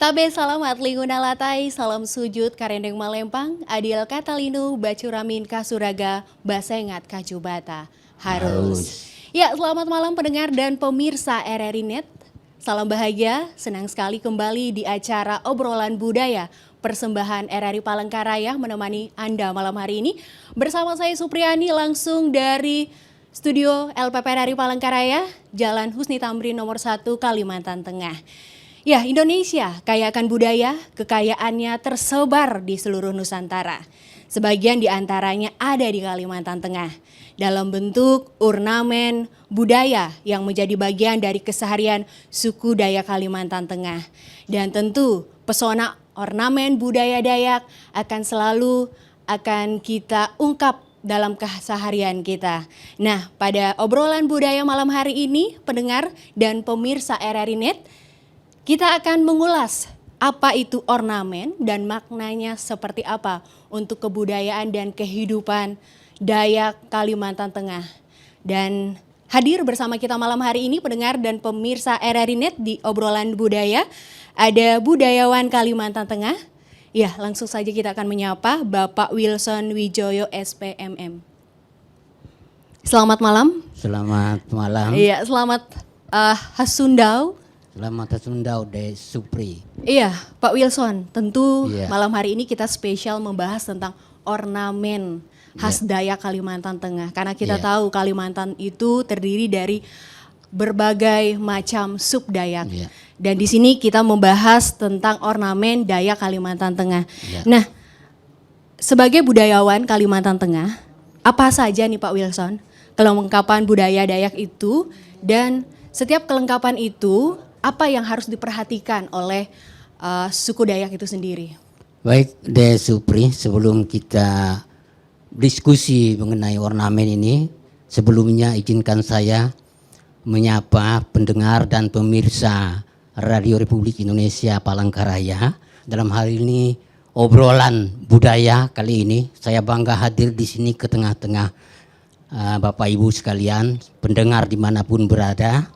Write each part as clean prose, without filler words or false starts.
Tabe salamat linguna latai, salam sujud karendeng malempang, adil katalinu, bacuramin kasuraga, basengat kajubata. Harus. Ya, selamat malam pendengar dan pemirsa RRI Net. Salam bahagia, senang sekali kembali di acara obrolan budaya. Persembahan RRI Palangkaraya menemani Anda malam hari ini. Bersama saya Supriyani langsung dari studio LPP RRI Palangkaraya, Jalan Husni Tamrin nomor 1 Kalimantan Tengah. Ya, Indonesia kaya akan budaya, kekayaannya tersebar di seluruh Nusantara. Sebagian di antaranya ada di Kalimantan Tengah dalam bentuk ornamen budaya yang menjadi bagian dari keseharian suku Dayak Kalimantan Tengah. Dan tentu pesona ornamen budaya Dayak akan kita ungkap dalam keseharian kita. Nah, pada obrolan budaya malam hari ini, pendengar dan pemirsa RRI Net, kita akan mengulas apa itu ornamen dan maknanya seperti apa untuk kebudayaan dan kehidupan Dayak Kalimantan Tengah. Dan hadir bersama kita malam hari ini pendengar dan pemirsa RRI Net di obrolan budaya, ada budayawan Kalimantan Tengah. Ya, langsung saja kita akan menyapa Bapak Wilson Wijoyo SPMM. Selamat malam. Selamat malam. Iya, selamat Hasundau. Selamat Hasundau de Supri. Iya, Pak Wilson, tentu Iya. malam hari ini kita spesial membahas tentang ornamen khas Dayak Kalimantan Tengah. Karena kita tahu Kalimantan itu terdiri dari berbagai macam sub Dayak. Iya. Dan di sini kita membahas tentang ornamen Dayak Kalimantan Tengah. Iya. Nah, sebagai budayawan Kalimantan Tengah, apa saja nih Pak Wilson kelengkapan budaya Dayak itu, dan setiap kelengkapan itu apa yang harus diperhatikan oleh suku Dayak itu sendiri? Baik de Supri, sebelum kita diskusi mengenai ornamen ini, sebelumnya izinkan saya menyapa pendengar dan pemirsa Radio Republik Indonesia Palangkaraya. Dalam hal ini obrolan budaya kali ini, saya bangga hadir di sini ke tengah-tengah Bapak Ibu sekalian, pendengar dimanapun berada,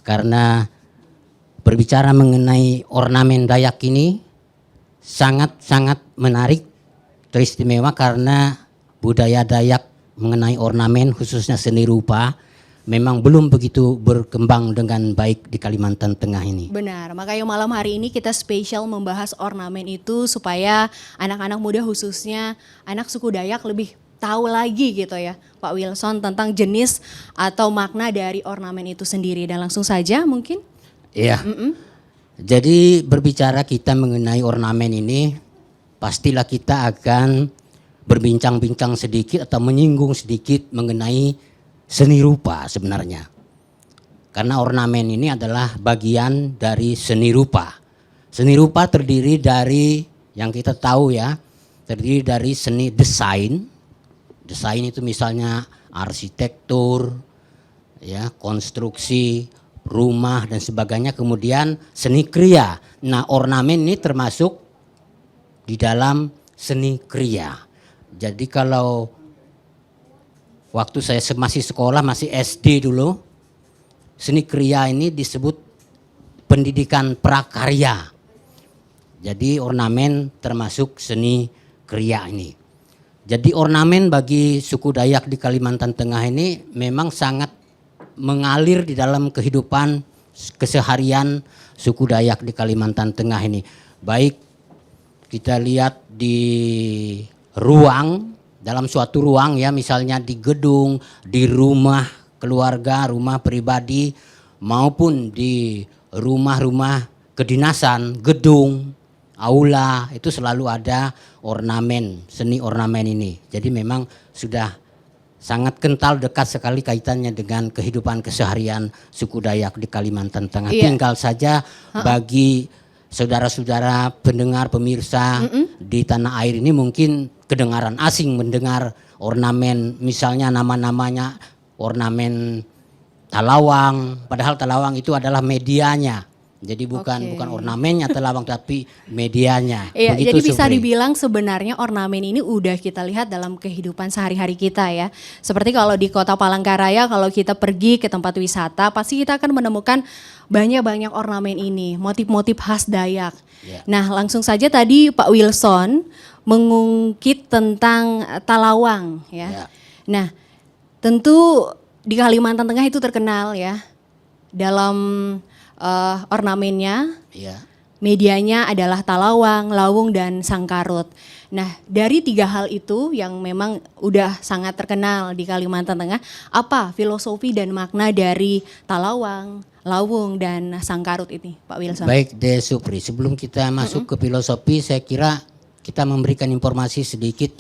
karena berbicara mengenai ornamen Dayak ini sangat-sangat menarik, teristimewa karena budaya Dayak mengenai ornamen khususnya seni rupa memang belum begitu berkembang dengan baik di Kalimantan Tengah ini. Benar, makanya malam hari ini kita spesial membahas ornamen itu supaya anak-anak muda khususnya anak suku Dayak lebih tahu lagi gitu ya Pak Wilson tentang jenis atau makna dari ornamen itu sendiri. Dan langsung saja mungkin. Iya. Jadi berbicara kita mengenai ornamen ini, pastilah kita akan berbincang-bincang sedikit atau menyinggung sedikit mengenai seni rupa sebenarnya. Karena ornamen ini adalah bagian dari seni rupa. Seni rupa terdiri dari, yang kita tahu ya, terdiri dari seni desain. Desain itu misalnya arsitektur, ya, konstruksi rumah dan sebagainya, kemudian seni kriya. Nah, ornamen ini termasuk di dalam seni kriya. Jadi kalau waktu saya masih sekolah, masih SD dulu, seni kriya ini disebut pendidikan prakarya. Jadi ornamen termasuk seni kriya ini. Jadi ornamen bagi suku Dayak di Kalimantan Tengah ini memang sangat mengalir di dalam kehidupan keseharian suku Dayak di Kalimantan Tengah ini. Baik kita lihat di ruang, dalam suatu ruang ya, misalnya di gedung, di rumah keluarga, rumah pribadi, maupun di rumah-rumah kedinasan, gedung, aula, itu selalu ada ornamen, seni ornamen ini. Jadi memang sudah sangat kental, dekat sekali kaitannya dengan kehidupan keseharian suku Dayak di Kalimantan Tengah. Iya. Tinggal saja bagi saudara-saudara pendengar, pemirsa di tanah air ini mungkin kedengaran asing mendengar ornamen, misalnya nama-namanya ornamen Talawang. Padahal Talawang itu adalah medianya Jadi bukan Oke. ornamennya telawang tapi medianya. Iya, Begitu, jadi bisa Supri. dibilang sebenarnya ornamen ini udah kita lihat dalam kehidupan sehari-hari kita ya. Seperti kalau di Kota Palangkaraya, kalau kita pergi ke tempat wisata, pasti kita akan menemukan banyak-banyak ornamen ini, motif-motif khas Dayak. Ya. Nah, langsung saja tadi Pak Wilson mengungkit tentang talawang ya. Ya. Nah, tentu di Kalimantan Tengah itu terkenal ya dalam ornamennya. Ya. Medianya adalah talawang, lawung, dan sangkarut. Nah, dari 3 hal itu yang memang udah sangat terkenal di Kalimantan Tengah, apa filosofi dan makna dari talawang, lawung, dan sangkarut ini, Pak Wilson? Baik deh Supri, sebelum kita masuk ke filosofi, saya kira kita memberikan informasi sedikit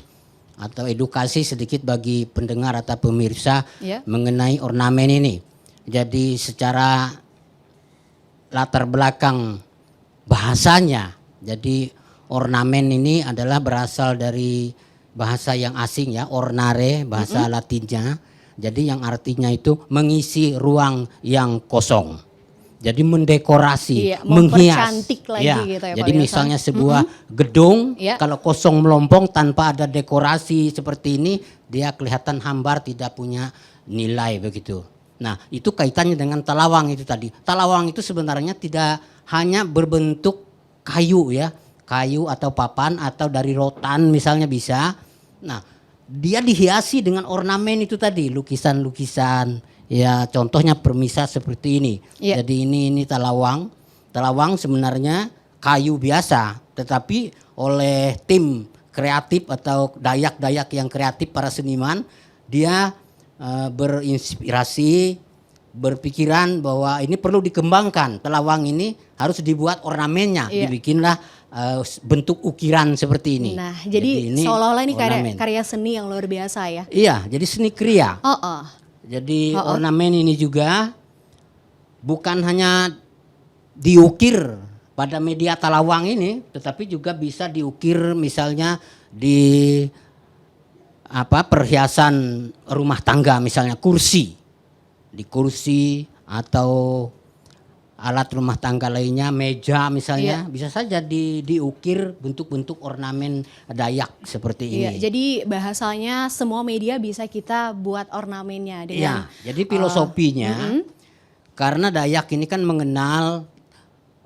atau edukasi sedikit bagi pendengar atau pemirsa Ya. mengenai ornamen ini. Jadi secara latar belakang bahasanya, jadi ornamen ini adalah berasal dari bahasa yang asing ya, ornare, bahasa Latinnya. Jadi yang artinya itu mengisi ruang yang kosong. Jadi mendekorasi, Iya, menghias. mempercantik lagi gitu ya, Pak Jadi Wilson. misalnya sebuah gedung Iya. kalau kosong melompong tanpa ada dekorasi seperti ini, dia kelihatan hambar, tidak punya nilai begitu. Nah, itu kaitannya dengan talawang itu tadi. Talawang itu sebenarnya tidak hanya berbentuk kayu ya, kayu atau papan atau dari rotan misalnya bisa. Nah, dia dihiasi dengan ornamen itu tadi, lukisan-lukisan. Ya, contohnya permisah seperti ini. Iya. Jadi ini talawang. Talawang sebenarnya kayu biasa, tetapi oleh tim kreatif atau Dayak-Dayak yang kreatif para seniman, dia berinspirasi, berpikiran bahwa ini perlu dikembangkan. Telawang ini harus dibuat ornamennya, Iya. dibikinlah bentuk ukiran seperti ini. Nah, jadi ini seolah-olah ini ornamen. karya seni yang luar biasa ya. Iya, jadi seni kriya. Oh. Jadi ornamen ini juga bukan hanya diukir pada media talawang ini, tetapi juga bisa diukir misalnya di perhiasan rumah tangga, misalnya kursi. Di kursi atau alat rumah tangga lainnya, meja misalnya, bisa saja diukir bentuk-bentuk ornamen Dayak seperti ini. Iya, jadi bahasanya semua media bisa kita buat ornamennya dengan Iya, jadi filosofinya karena Dayak ini kan mengenal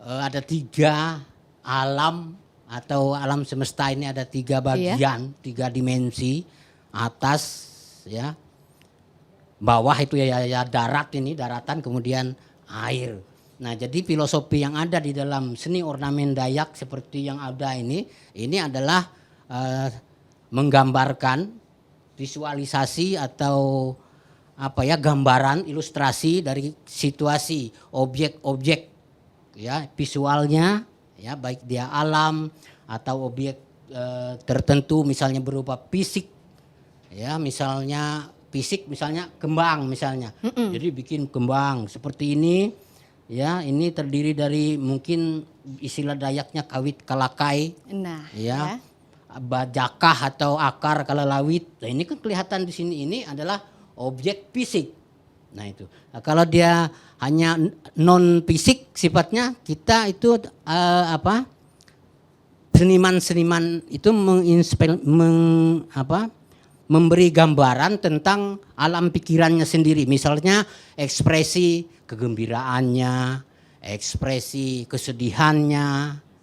ada 3 alam atau alam semesta ini ada 3 bagian, 3 dimensi, atas ya, bawah itu ya darat ini, daratan, kemudian air. Nah, jadi filosofi yang ada di dalam seni ornamen Dayak seperti yang ada ini adalah menggambarkan visualisasi atau gambaran ilustrasi dari situasi objek-objek ya, visualnya ya, baik dia alam atau objek tertentu misalnya berupa fisik ya, misalnya fisik misalnya kembang misalnya. Jadi bikin kembang seperti ini ya, ini terdiri dari mungkin istilah Dayaknya kawit kalakai. nah Ya, bajakah atau akar kalalawit. Nah, ini kan kelihatan di sini, ini adalah objek fisik. Nah itu. Nah, kalau dia hanya non fisik sifatnya, kita itu seniman-seniman itu memberi gambaran tentang alam pikirannya sendiri. Misalnya ekspresi kegembiraannya, ekspresi kesedihannya,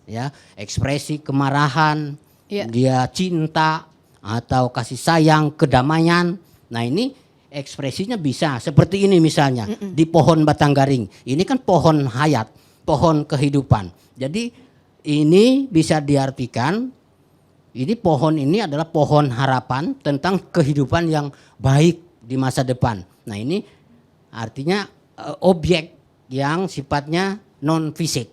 ya, ekspresi kemarahan, dia cinta atau kasih sayang, kedamaian. Nah, ini ekspresinya bisa seperti ini misalnya di pohon batang garing. Ini kan pohon hayat, pohon kehidupan. Jadi ini bisa diartikan ini pohon ini adalah pohon harapan tentang kehidupan yang baik di masa depan. Nah, ini artinya objek yang sifatnya non fisik.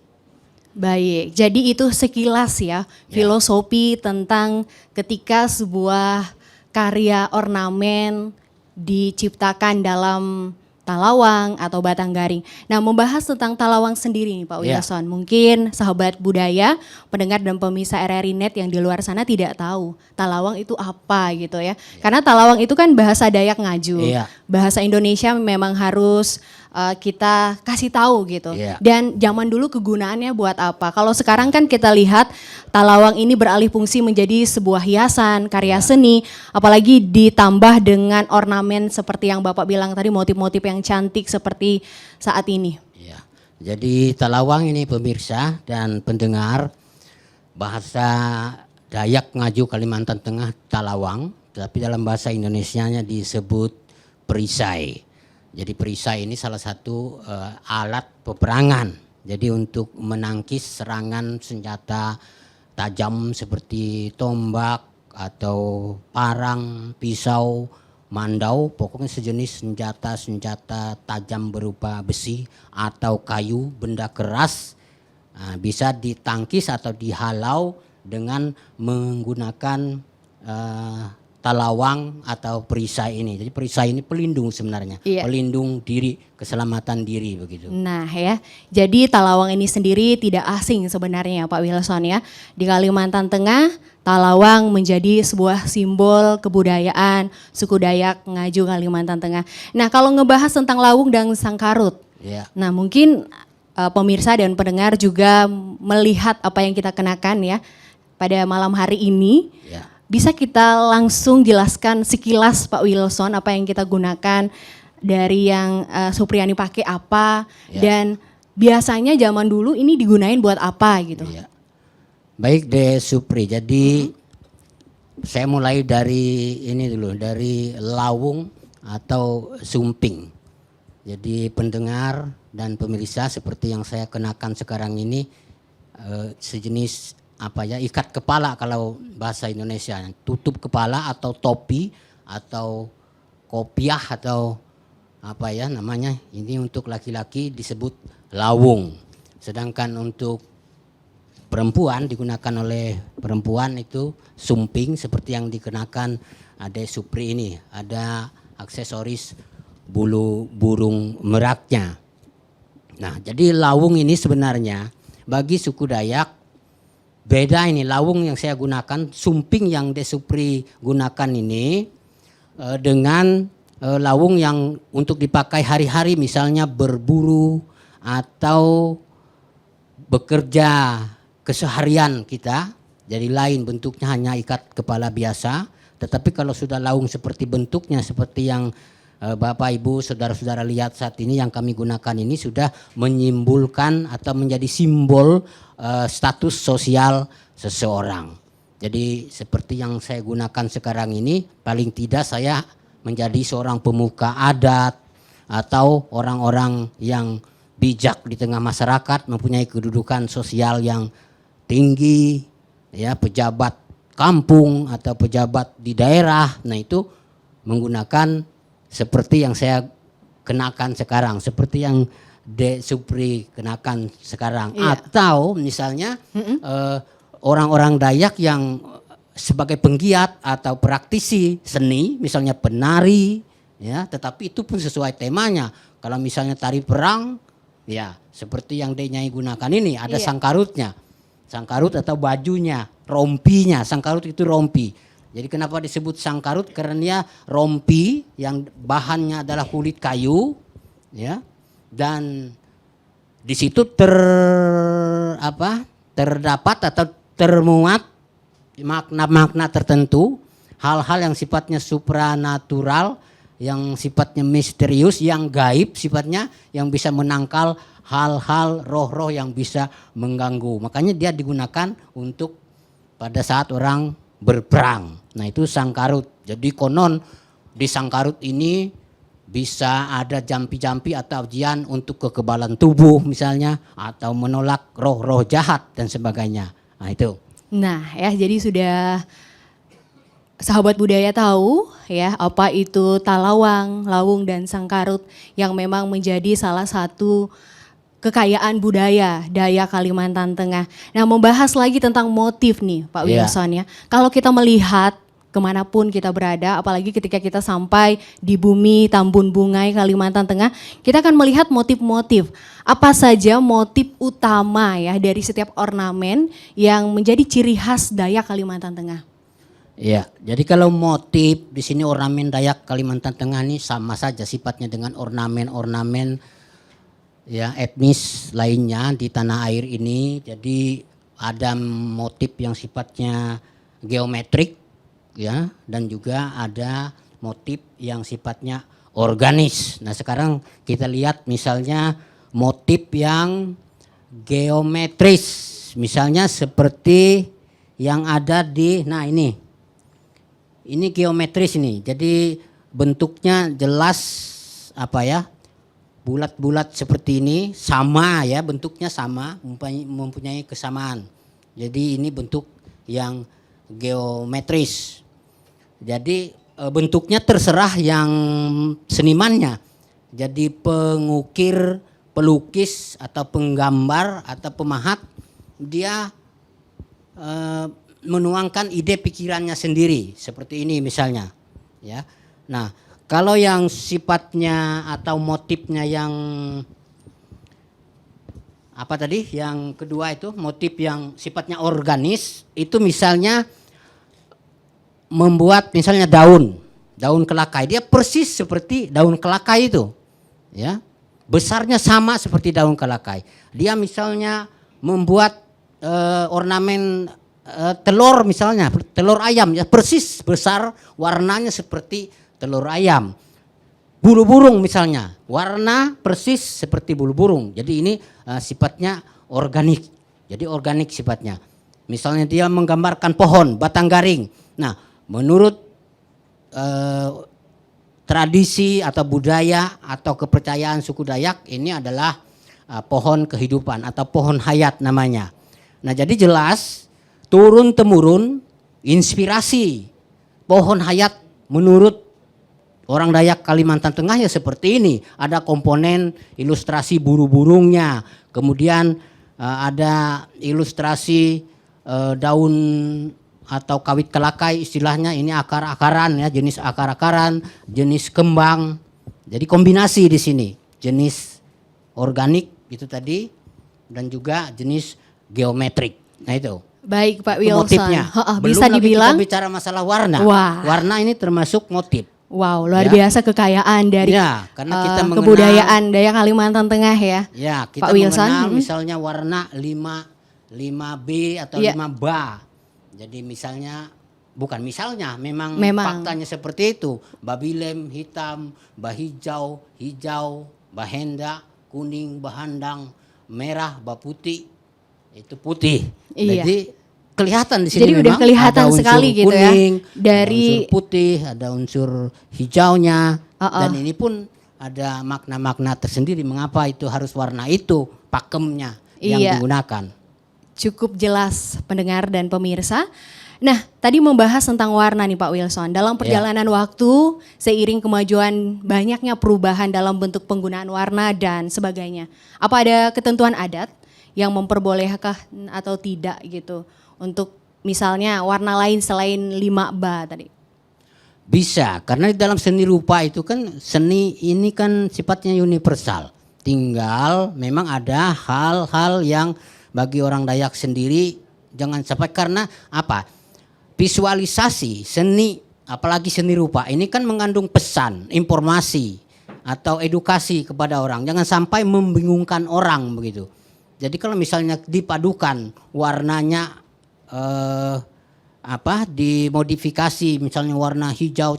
Baik, jadi itu sekilas ya filosofi tentang ketika sebuah karya ornamen diciptakan dalam talawang atau batang garing. Nah, membahas tentang talawang sendiri nih Pak Wilson, mungkin sahabat budaya, pendengar dan pemirsa RRI Net yang di luar sana tidak tahu talawang itu apa gitu ya. Karena talawang itu kan bahasa Dayak Ngaju. Bahasa Indonesia memang harus kita kasih tahu gitu. Iya. Dan zaman dulu kegunaannya buat apa? Kalau sekarang kan kita lihat talawang ini beralih fungsi menjadi sebuah hiasan, karya seni, apalagi ditambah dengan ornamen seperti yang Bapak bilang tadi, motif-motif yang cantik seperti saat ini. Ya. Jadi talawang ini pemirsa dan pendengar, bahasa Dayak Ngaju Kalimantan Tengah talawang, tapi dalam bahasa Indonesianya disebut perisai. Jadi perisai ini salah satu alat peperangan. Jadi untuk menangkis serangan senjata tajam seperti tombak atau parang, pisau, mandau, pokoknya sejenis senjata-senjata tajam berupa besi atau kayu, benda keras, bisa ditangkis atau dihalau dengan menggunakan talawang atau perisai ini. Jadi perisai ini pelindung sebenarnya, Iya. pelindung diri, keselamatan diri begitu. Nah ya, jadi talawang ini sendiri tidak asing sebenarnya Pak Wilson ya. Di Kalimantan Tengah, talawang menjadi sebuah simbol kebudayaan suku Dayak Ngaju Kalimantan Tengah. Nah kalau ngebahas tentang lawung dan sangkarut, Ya. nah mungkin pemirsa dan pendengar juga melihat apa yang kita kenakan ya pada malam hari ini. Ya. Bisa kita langsung jelaskan sekilas Pak Wilson apa yang kita gunakan dari yang Supriyani pakai apa Ya. dan biasanya zaman dulu ini digunain buat apa gitu. Iya. Baik De Supri, jadi saya mulai dari ini dulu, dari lawung atau sumping. Jadi pendengar dan pemirsa seperti yang saya kenakan sekarang ini sejenis apa ya, ikat kepala kalau bahasa Indonesia, tutup kepala atau topi atau kopiah atau apa ya namanya, ini untuk laki-laki disebut lawung. Sedangkan untuk perempuan digunakan oleh perempuan itu sumping seperti yang dikenakan Ade Supri ini. Ada aksesoris bulu burung meraknya. Nah, jadi lawung ini sebenarnya bagi suku Dayak beda ini. Lawung yang saya gunakan, sumping yang De Supri gunakan ini dengan lawung yang untuk dipakai hari-hari, misalnya berburu atau bekerja keseharian kita. Jadi lain bentuknya, hanya ikat kepala biasa. Tetapi kalau sudah lawung seperti bentuknya seperti yang Bapak Ibu saudara-saudara lihat saat ini, yang kami gunakan ini sudah menyimpulkan atau menjadi simbol status sosial seseorang. Jadi seperti yang saya gunakan sekarang ini, paling tidak saya menjadi seorang pemuka adat atau orang-orang yang bijak di tengah masyarakat, mempunyai kedudukan sosial yang tinggi, ya, pejabat kampung atau pejabat di daerah. Nah itu menggunakan seperti yang saya kenakan sekarang, seperti yang De Supri kenakan sekarang. Iya. Atau misalnya orang-orang Dayak yang sebagai penggiat atau praktisi seni, misalnya penari, ya, tetapi itu pun sesuai temanya. Kalau misalnya tari perang, ya seperti yang De-nyai gunakan ini, ada Iya. sangkarutnya, sangkarut atau bajunya, rompinya. Sangkarut itu rompi. Jadi kenapa disebut sangkarut? Karena dia rompi yang bahannya adalah kulit kayu, ya, dan di situ terdapat atau termuat makna-makna tertentu, hal-hal yang sifatnya supranatural, yang sifatnya misterius, yang gaib sifatnya, yang bisa menangkal hal-hal roh-roh yang bisa mengganggu. Makanya dia digunakan untuk pada saat orang berperang. Nah itu sangkarut. Jadi konon di sangkarut ini bisa ada jampi-jampi atau ujian untuk kekebalan tubuh misalnya, atau menolak roh-roh jahat dan sebagainya. Nah itu. Nah ya, jadi sudah sahabat budaya tahu ya apa itu talawang, lawung dan sangkarut yang memang menjadi salah satu kekayaan budaya Dayak Kalimantan Tengah. Nah membahas lagi tentang motif nih Pak Iya. Wilson ya. Kalau kita melihat kemanapun kita berada, apalagi ketika kita sampai di bumi Tambun Bungai Kalimantan Tengah, kita akan melihat motif-motif. Apa saja motif utama ya dari setiap ornamen yang menjadi ciri khas Dayak Kalimantan Tengah? Iya, jadi kalau motif di sini ornamen Dayak Kalimantan Tengah ini sama saja sifatnya dengan ornamen-ornamen ya etnis lainnya di tanah air ini. Jadi ada motif yang sifatnya geometrik ya, dan juga ada motif yang sifatnya organis. Nah, sekarang kita lihat misalnya motif yang geometris, misalnya seperti yang ada di, nah ini geometris ini. Jadi bentuknya jelas apa ya, bulat-bulat seperti ini, sama ya, bentuknya sama, mempunyai kesamaan. Jadi ini bentuk yang geometris. Jadi bentuknya terserah yang senimannya. Jadi pengukir, pelukis atau penggambar atau pemahat, dia menuangkan ide pikirannya sendiri seperti ini misalnya, ya. Nah, kalau yang sifatnya atau motifnya yang apa tadi? Yang kedua itu motif yang sifatnya organis, itu misalnya membuat misalnya daun kelakai, dia persis seperti daun kelakai itu, ya. Besarnya sama seperti daun kelakai. Dia misalnya membuat ornamen telur misalnya, telur ayam, ya persis besar, warnanya seperti telur ayam. Bulu burung misalnya, warna persis seperti bulu burung. Jadi ini sifatnya organik. Jadi organik sifatnya. Misalnya dia menggambarkan pohon, batang garing. Nah, menurut tradisi atau budaya atau kepercayaan suku Dayak, ini adalah pohon kehidupan atau pohon hayat namanya. Nah, jadi jelas turun-temurun inspirasi pohon hayat menurut orang Dayak Kalimantan Tengah ya seperti ini. Ada komponen ilustrasi burung-burungnya, kemudian ada ilustrasi daun atau kawit kelakai, istilahnya ini akar-akaran ya, jenis akar-akaran, jenis kembang. Jadi kombinasi di sini, jenis organik itu tadi dan juga jenis geometrik. Nah itu. Baik Pak Itu Wilson, motifnya. bisa Belum lagi dibilang kita bicara masalah warna. Wah. Warna ini termasuk motif. wow, luar Ya. biasa kekayaan dari Ya, karena kita mengenal kebudayaan Dayak Kalimantan Tengah ya. Ya, kita Pak Wilson, mengenal misalnya warna 5B atau Iya. 5BA. Jadi misalnya, bukan misalnya, memang faktanya seperti itu. Babilem hitam, bahijau, hijau, bahenda, kuning, bahandang, merah, baputih, itu putih. Iya. Jadi kelihatan di sini Jadi udah memang kelihatan ada unsur sekali gitu ya, kuning, dari ada unsur putih, ada unsur hijaunya, Uh-uh. dan ini pun ada makna-makna tersendiri mengapa itu harus warna itu, pakemnya yang Iya. digunakan. cukup jelas pendengar dan pemirsa. Nah, tadi membahas tentang warna nih Pak Wilson. Dalam perjalanan waktu, seiring kemajuan banyaknya perubahan dalam bentuk penggunaan warna dan sebagainya. Apa ada ketentuan adat yang memperbolehkah atau tidak gitu untuk misalnya warna lain selain 5BA tadi? Bisa, karena di dalam seni rupa itu kan, seni ini kan sifatnya universal. Tinggal memang ada hal-hal yang bagi orang Dayak sendiri jangan sampai, karena apa? Visualisasi seni, apalagi seni rupa ini kan mengandung pesan, informasi atau edukasi kepada orang. Jangan sampai membingungkan orang begitu. Jadi kalau misalnya dipadukan warnanya dimodifikasi, misalnya warna hijau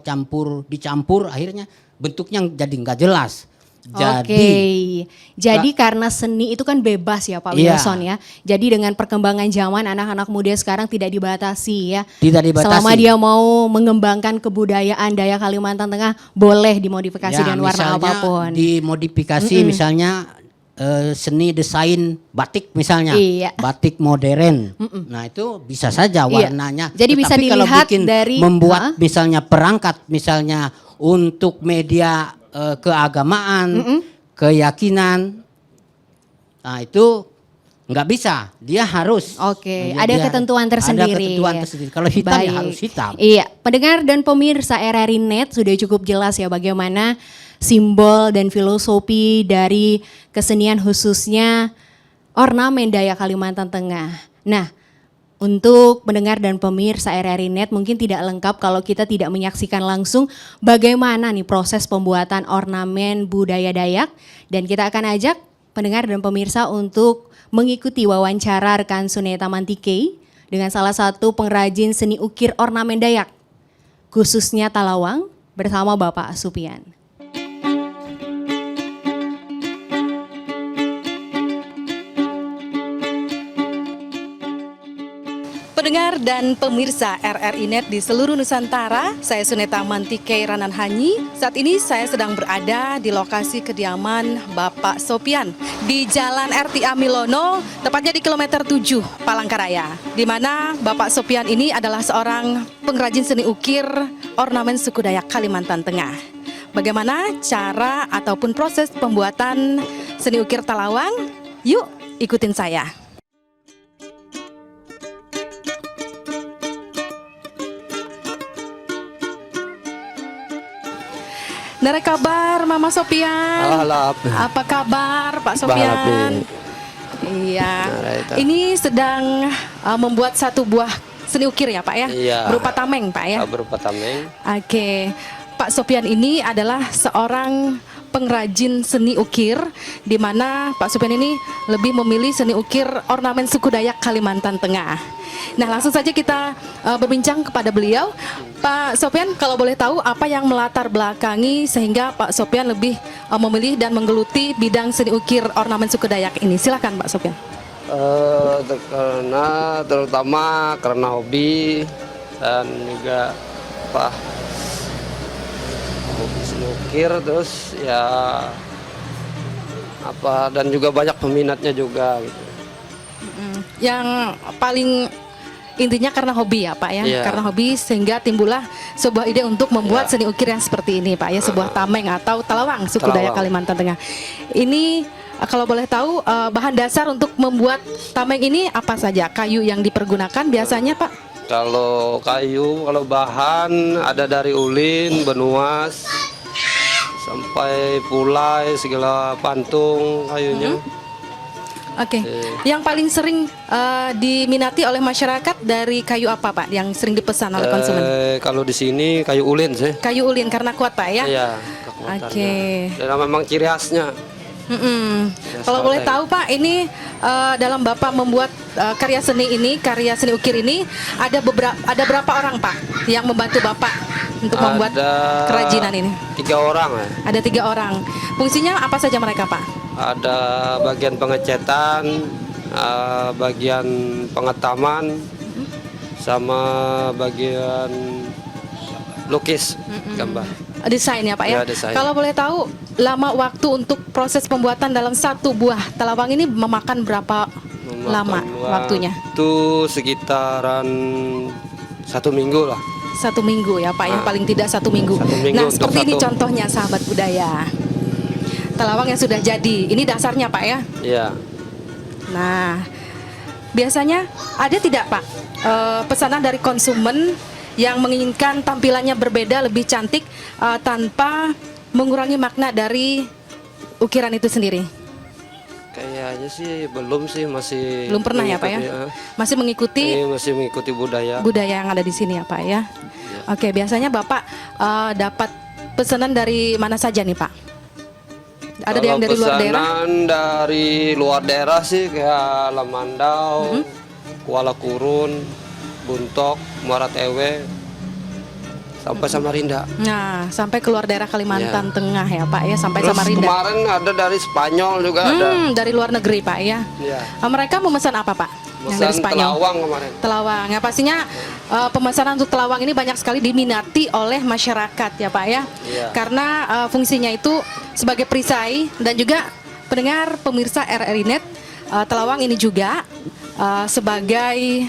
dicampur, akhirnya bentuknya jadi nggak jelas. Jadi karena seni itu kan bebas ya Pak Wilson ya. Jadi dengan perkembangan zaman, anak-anak muda sekarang tidak dibatasi ya. Tidak dibatasi. Selama dia mau mengembangkan kebudayaan Dayak Kalimantan Tengah, boleh dimodifikasi dengan warna apapun. Dimodifikasi misalnya seni desain batik misalnya, batik modern. Nah itu bisa saja warnanya. Jadi bisa dilihat kalau dari membuat misalnya perangkat, misalnya untuk media keagamaan, keyakinan, nah itu nggak bisa. Dia harus. Ada ketentuan tersendiri. Ada ketentuan tersendiri. Kalau hitam ya harus hitam. Iya, pendengar dan pemirsa RRI Net sudah cukup jelas ya bagaimana simbol dan filosofi dari kesenian khususnya ornamen Dayak Kalimantan Tengah. Nah, untuk pendengar dan pemirsa RRI Net mungkin tidak lengkap kalau kita tidak menyaksikan langsung bagaimana nih proses pembuatan ornamen budaya Dayak, dan kita akan ajak pendengar dan pemirsa untuk mengikuti wawancara rekan Suneta Mantikei dengan salah satu pengrajin seni ukir ornamen Dayak, khususnya Talawang, bersama Bapak Supian. Pendengar dan pemirsa RRI Net di seluruh Nusantara, saya Suneta Mantikei Ranan Hanyi. Saat ini saya sedang berada di lokasi kediaman Bapak Sopian di Jalan RTA Milono, tepatnya di kilometer 7 Palangkaraya, di mana Bapak Sopian ini adalah seorang pengrajin seni ukir ornamen suku Dayak Kalimantan Tengah. Bagaimana cara ataupun proses pembuatan seni ukir Talawang? Yuk ikutin saya. Nara kabar Mama Sopian? Apa kabar Pak Sopian? Iya. Ini sedang membuat satu buah seni ukir ya Pak ya? Iya. Berupa tameng Pak ya? Berupa tameng. Oke. Pak Sopian ini adalah seorang pengrajin seni ukir, di mana Pak Sopian ini lebih memilih seni ukir ornamen suku Dayak Kalimantan Tengah. Nah, langsung saja kita berbincang kepada beliau. Pak Sopian, kalau boleh tahu apa yang melatar belakangi sehingga Pak Sopian lebih memilih dan menggeluti bidang seni ukir ornamen suku Dayak ini? Silakan Pak Sopian. Terutama karena hobi dan juga hobi seni ukir, terus ya dan juga banyak peminatnya juga gitu. Yang paling intinya karena hobi ya Pak ya, karena hobi sehingga timbullah sebuah ide untuk membuat seni ukir yang seperti ini Pak ya, sebuah tameng atau talawang suku Dayak Kalimantan Tengah. Ini kalau boleh tahu bahan dasar untuk membuat tameng ini apa saja? Kayu yang dipergunakan biasanya Pak? Kalau kayu, kalau bahan ada dari ulin, benuas, sampai pulai, segala pantung kayunya. Oke. Yang paling sering diminati oleh masyarakat dari kayu apa Pak? Yang sering dipesan oleh konsumen? Kalau di sini kayu ulin sih. Kayu ulin karena kuat Pak ya? Iya, kekuatannya. Oke. Dan memang ciri khasnya. Kalau boleh tahu Pak, ini dalam Bapak membuat karya seni ukir ini ada berapa orang Pak yang membantu Bapak untuk membuat kerajinan ini? 3 orang ya. Ada 3 orang. Fungsinya apa saja mereka Pak? Ada bagian pengecetan, bagian pengetaman, sama bagian lukis gambar. Desain ya Pak ya? Desain. Kalau boleh tahu lama waktu untuk proses pembuatan dalam satu buah talawang ini memakan berapa lama waktunya? Itu sekitaran 1 minggu lah. 1 minggu ya Pak ya, paling tidak 1 minggu. Nah seperti ini contohnya sahabat budaya. Talawang yang sudah jadi, ini dasarnya Pak ya? Iya. Nah, biasanya ada tidak Pak pesanan dari konsumen yang menginginkan tampilannya berbeda, lebih cantik tanpa mengurangi makna dari ukiran itu sendiri? Kayaknya sih belum sih, masih belum pernah ya Pak ya? Masih mengikuti budaya yang ada di sini ya Pak ya? Oke, biasanya Bapak dapat pesanan dari mana saja nih Pak? Ada yang dari luar daerah? Dari luar daerah sih kayak Lamandau, Kuala Kurun, Buntok, Muara Ewe, sampai Samarinda. Nah, sampai keluar daerah Kalimantan Tengah ya Pak ya, sampai Terus Samarinda. Kemarin ada dari Spanyol juga ada. Dari luar negeri Pak ya. Mereka memesan apa Pak? Yang dari Spanyol. Telawang kemarin. Telawang. Ya pastinya pemesanan untuk telawang ini banyak sekali diminati oleh masyarakat ya Pak ya. Karena fungsinya itu sebagai perisai dan juga pendengar pemirsa RRI Net, telawang ini juga sebagai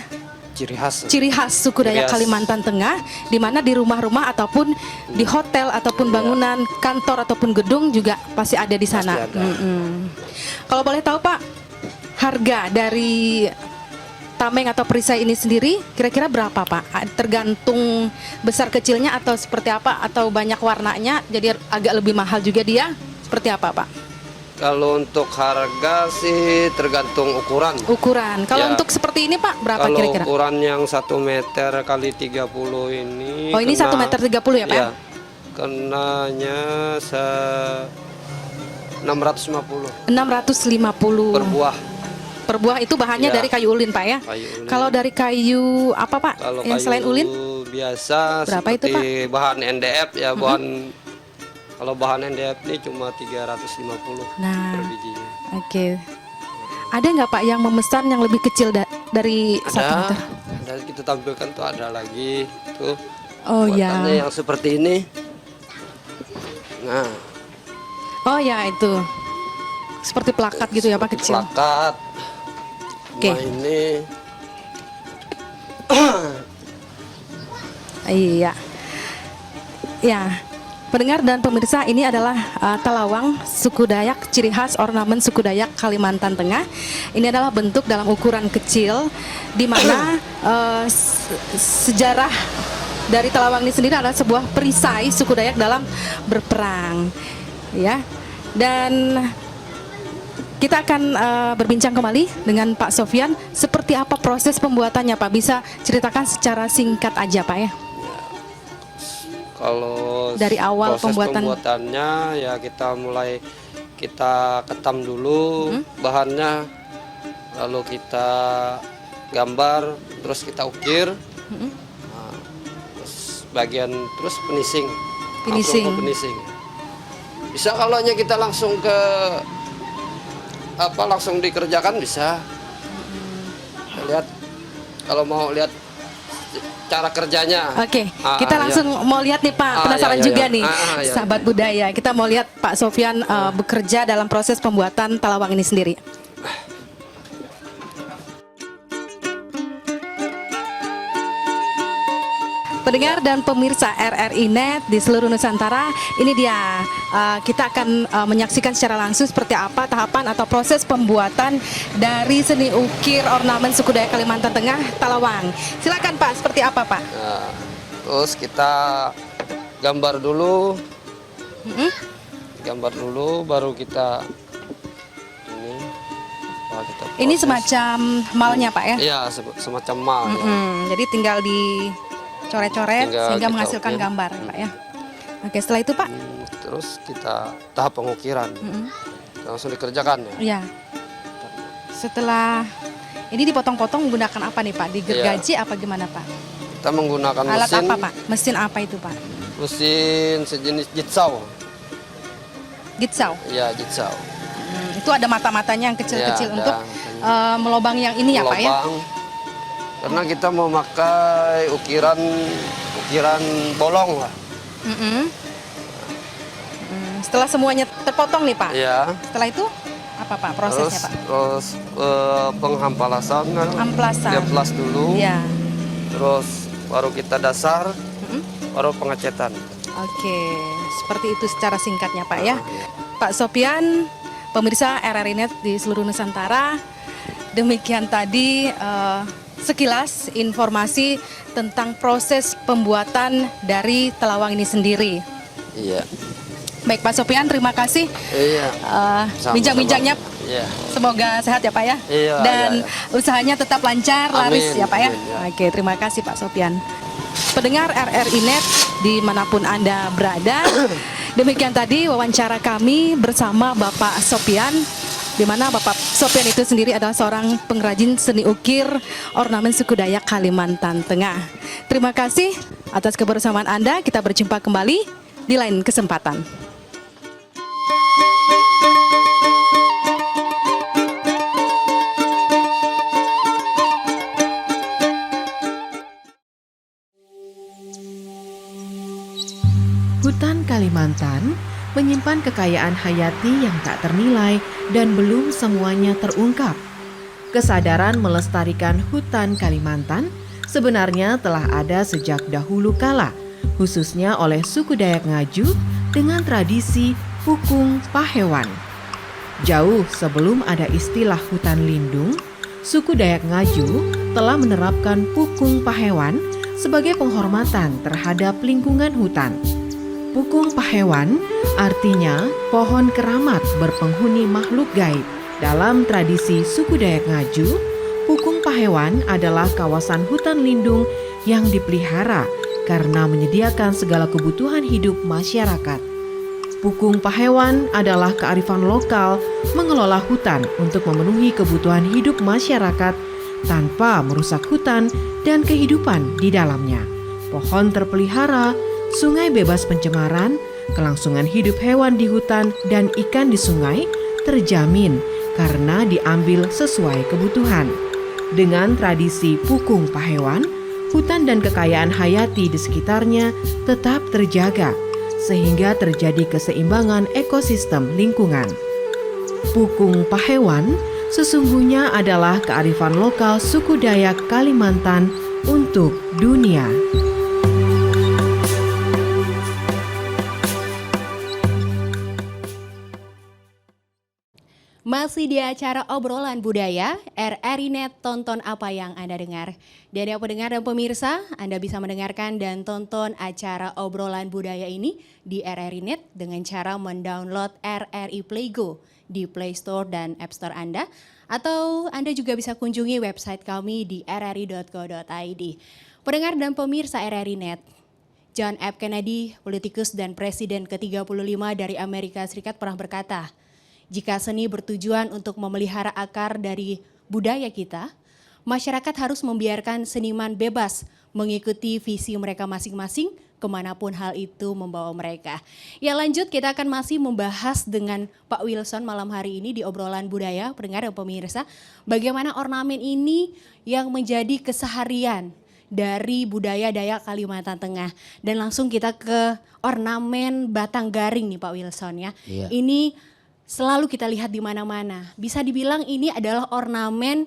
ciri khas suku Dayak Kalimantan Tengah, di mana di rumah-rumah ataupun di hotel ataupun bangunan kantor ataupun gedung juga pasti ada di sana. Kalau boleh tahu Pak, harga dari tameng atau perisai ini sendiri kira-kira berapa Pak? Tergantung besar kecilnya atau seperti apa, atau banyak warnanya jadi agak lebih mahal juga dia, seperti apa Pak? Kalau untuk harga sih tergantung ukuran. Kalau untuk seperti ini Pak berapa kira-kira? Kalau ukuran yang 1 meter kali 30 ini. Oh ini 1 meter 30 ya Pak? Ya, kenanya 650 650 per buah. per buah. Itu bahannya Ya. dari kayu ulin Pak ya? Kayu ulin. Kalau dari kayu apa Pak? Kalau Yang kayu selain ulin? biasa Berapa itu, seperti bahan NDF ya, kalau bahan NDF ini cuma 350 Nah, per bijinya. oke. Ada nggak Pak yang memesan yang lebih kecil dari 1 meter? Ada kita tampilkan tuh, ada lagi tuh. Oh buatannya ya. yang seperti ini. Nah, Oh ya itu. Seperti plakat gitu ya Pak, kecil. plakat. Oke. Nah, ini Iya. Ya. Pendengar dan pemirsa, ini adalah telawang suku Dayak, ciri khas ornamen suku Dayak Kalimantan Tengah. Ini adalah bentuk dalam ukuran kecil, di mana sejarah dari telawang ini sendiri adalah sebuah perisai suku Dayak dalam berperang, ya. Dan kita akan berbincang kembali dengan Pak Sofyan. Seperti apa proses pembuatannya Pak? Bisa ceritakan secara singkat aja Pak ya? kalau Dari awal proses pembuatannya ya kita ketam dulu bahannya, lalu kita gambar, terus kita ukir. Nah, terus terus finishing. Finishing. Langsung ke finishing. Bisa kalau kita langsung ke langsung dikerjakan bisa. Lihat kalau mau lihat cara kerjanya. Oke, kita langsung mau lihat nih Pak, penasaran ya, juga ya. nih, Ya. sahabat budaya. Kita mau lihat Pak Sofyan bekerja dalam proses pembuatan telawang ini sendiri. Pendengar dan pemirsa RRI Net di seluruh Nusantara, ini dia kita akan menyaksikan secara langsung seperti apa tahapan atau proses pembuatan dari seni ukir ornamen suku Dayak Kalimantan Tengah, telawang. Silakan Pak, seperti apa Pak? Nah, terus kita gambar dulu, baru kita ini. Baru kita Ini proses. semacam malnya Pak ya? Iya, semacam mal. Ya. Jadi tinggal dicoret-coret Tinggal sehingga kita menghasilkan ukir. gambar Pak ya. Oke, setelah itu Pak? Terus kita tahap pengukiran, langsung dikerjakan ya. Iya. Setelah ini dipotong-potong menggunakan apa nih Pak? Digergaji apa gimana Pak? Kita menggunakan Alat mesin, apa Pak? Mesin apa itu Pak? mesin sejenis jitsau. Gitsau. Iya, jitsau. Itu ada mata-matanya yang kecil-kecil Iya, ada untuk matanya. melobang yang ini ya Pak ya? Lubang. Karena kita mau pakai ukiran bolong lah. Setelah semuanya terpotong nih Pak? Iya. Setelah itu apa Pak prosesnya Pak? Terus penghampalasan kan. Amplasan. Diamplas dulu. Iya. Terus baru kita dasar, baru pengecetan. Oke, seperti itu secara singkatnya Pak ya. Pak Sofyan, pemirsa RRI Net di seluruh Nusantara, demikian tadi sekilas informasi tentang proses pembuatan dari telawang ini sendiri. Iya. Baik Pak Sofyan, terima kasih Iya. Sama-sama. bincang-bincangnya. Iya. Semoga sehat ya Pak ya. Iya, Dan iya, usahanya tetap lancar, laris Amin, ya Pak ya. amin, ya. Oke, terima kasih Pak Sofyan. Pendengar RRI Net dimanapun Anda berada, demikian tadi wawancara kami bersama Bapak Sofyan, di mana Bapak Sofyan itu sendiri adalah seorang pengrajin seni ukir ornamen suku Dayak Kalimantan Tengah. Terima kasih atas kebersamaan Anda. Kita berjumpa kembali di lain kesempatan. Hutan Kalimantan menyimpan kekayaan hayati yang tak ternilai dan belum semuanya terungkap. Kesadaran melestarikan hutan Kalimantan sebenarnya telah ada sejak dahulu kala, khususnya oleh suku Dayak Ngaju dengan tradisi Pukung Pahewan. Jauh sebelum ada istilah hutan lindung, suku Dayak Ngaju telah menerapkan Pukung Pahewan sebagai penghormatan terhadap lingkungan hutan. Pukung Pahewan artinya pohon keramat berpenghuni makhluk gaib. Dalam tradisi suku Dayak Ngaju, Pukung Pahewan adalah kawasan hutan lindung yang dipelihara karena menyediakan segala kebutuhan hidup masyarakat. Pukung Pahewan adalah kearifan lokal mengelola hutan untuk memenuhi kebutuhan hidup masyarakat tanpa merusak hutan dan kehidupan di dalamnya. Pohon terpelihara, sungai bebas pencemaran, kelangsungan hidup hewan di hutan dan ikan di sungai terjamin karena diambil sesuai kebutuhan. Dengan tradisi Pukung Pahewan, hutan dan kekayaan hayati di sekitarnya tetap terjaga sehingga terjadi keseimbangan ekosistem lingkungan. Pukung Pahewan sesungguhnya adalah kearifan lokal suku Dayak Kalimantan untuk dunia. Masih di acara obrolan budaya, RRI Net, tonton apa yang Anda dengar. Dan yang pendengar dan pemirsa, Anda bisa mendengarkan dan tonton acara obrolan budaya ini di RRI Net dengan cara mendownload RRI Playgo di Play Store dan App Store Anda. Atau Anda juga bisa kunjungi website kami di rri.co.id. Pendengar dan pemirsa RRI Net, John F. Kennedy, politikus dan presiden ke-35 dari Amerika Serikat pernah berkata, jika seni bertujuan untuk memelihara akar dari budaya kita, masyarakat harus membiarkan seniman bebas mengikuti visi mereka masing-masing kemanapun hal itu membawa mereka. Ya lanjut, kita akan masih membahas dengan Pak Wilson malam hari ini di obrolan budaya, pendengar dan pemirsa, bagaimana ornamen ini yang menjadi keseharian dari budaya Dayak Kalimantan Tengah. Dan langsung kita ke ornamen batang garing nih Pak Wilson ya. Iya. Ini selalu kita lihat di mana-mana. Bisa dibilang ini adalah ornamen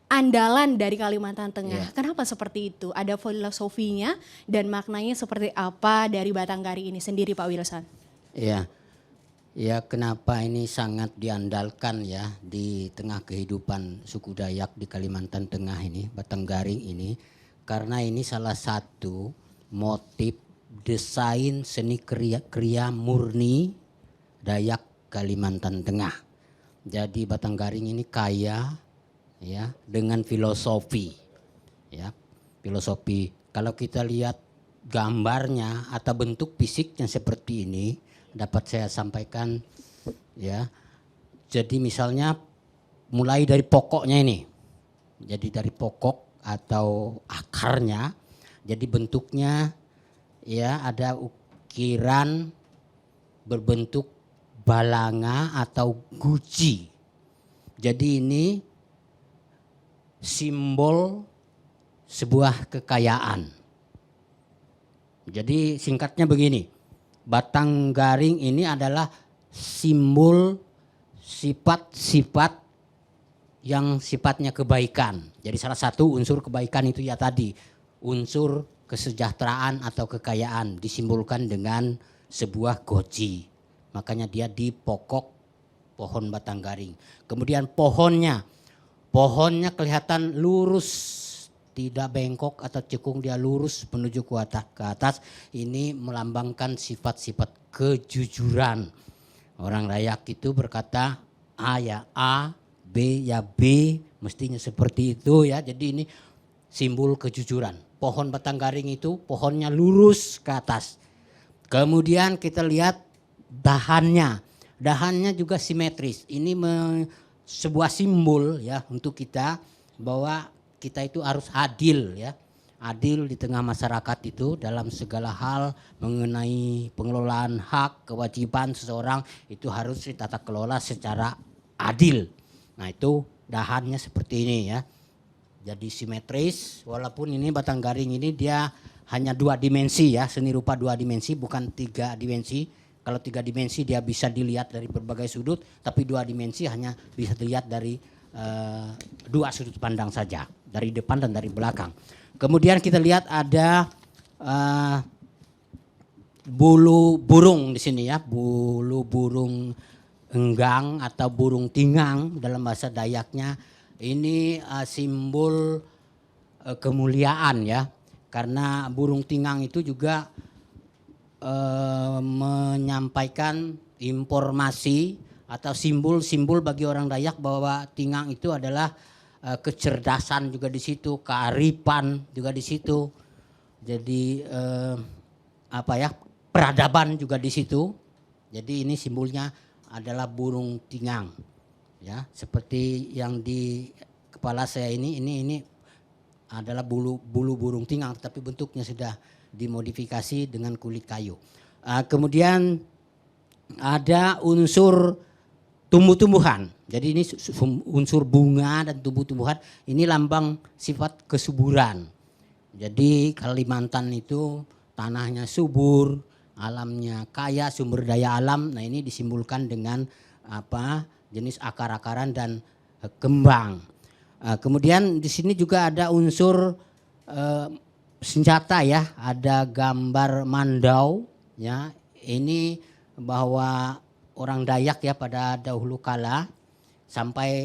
andalan dari Kalimantan Tengah. Iya. Kenapa seperti itu? Ada filosofinya dan maknanya seperti apa dari batang garing ini sendiri Pak Wilson? Iya. Ya, kenapa ini sangat diandalkan ya di tengah kehidupan suku Dayak di Kalimantan Tengah ini, batang garing ini. Karena ini salah satu motif desain seni kriya murni Dayak Kalimantan Tengah. Jadi batang garing ini kaya ya dengan filosofi. Ya, filosofi. Kalau kita lihat gambarnya atau bentuk fisiknya seperti ini, dapat saya sampaikan ya. Jadi misalnya mulai dari pokoknya ini. Jadi dari pokok atau akarnya, jadi bentuknya ya ada ukiran berbentuk balanga atau guci. Jadi ini simbol sebuah kekayaan. Jadi singkatnya begini, batang garing ini adalah simbol sifat-sifat yang sifatnya kebaikan. Jadi salah satu unsur kebaikan itu ya tadi, unsur kesejahteraan atau kekayaan disimbolkan dengan sebuah goji. Makanya dia di pokok pohon batang garing. Kemudian pohonnya kelihatan lurus, tidak bengkok atau cekung, dia lurus menuju ke atas. Ini melambangkan sifat-sifat kejujuran. Orang Dayak itu berkata A ya A, B ya B, mestinya seperti itu ya. Jadi ini simbol kejujuran. Pohon batang garing itu pohonnya lurus ke atas. Kemudian kita lihat dahannya juga simetris. Ini sebuah simbol ya untuk kita bahwa kita itu harus adil ya. Adil di tengah masyarakat itu dalam segala hal mengenai pengelolaan hak, kewajiban seseorang itu harus ditata kelola secara adil. Nah itu dahannya seperti ini ya. Jadi simetris, walaupun ini batang garing ini dia hanya 2 dimensi ya, seni rupa 2 dimensi bukan 3 dimensi. Kalau 3 dimensi dia bisa dilihat dari berbagai sudut, tapi 2 dimensi hanya bisa dilihat dari 2 sudut pandang saja, dari depan dan dari belakang. Kemudian kita lihat ada bulu burung di sini ya, bulu burung enggang atau burung tingang dalam bahasa Dayaknya. Ini simbol kemuliaan ya, karena burung tingang itu juga menyampaikan informasi atau simbol-simbol bagi orang Dayak bahwa tingang itu adalah kecerdasan juga di situ, kearifan juga di situ. Jadi peradaban juga di situ. Jadi ini simbolnya adalah burung tingang. Ya, seperti yang di kepala saya ini adalah bulu burung tingang, tapi bentuknya sudah dimodifikasi dengan kulit kayu. Kemudian ada unsur tumbuh-tumbuhan. Jadi ini unsur bunga dan tumbuh-tumbuhan. Ini lambang sifat kesuburan. Jadi Kalimantan itu tanahnya subur, alamnya kaya, sumber daya alam. Nah ini disimbolkan dengan jenis akar-akaran dan kembang. Kemudian di sini juga ada unsur senjata ya, ada gambar mandau ya. Ini bahwa orang Dayak ya pada dahulu kala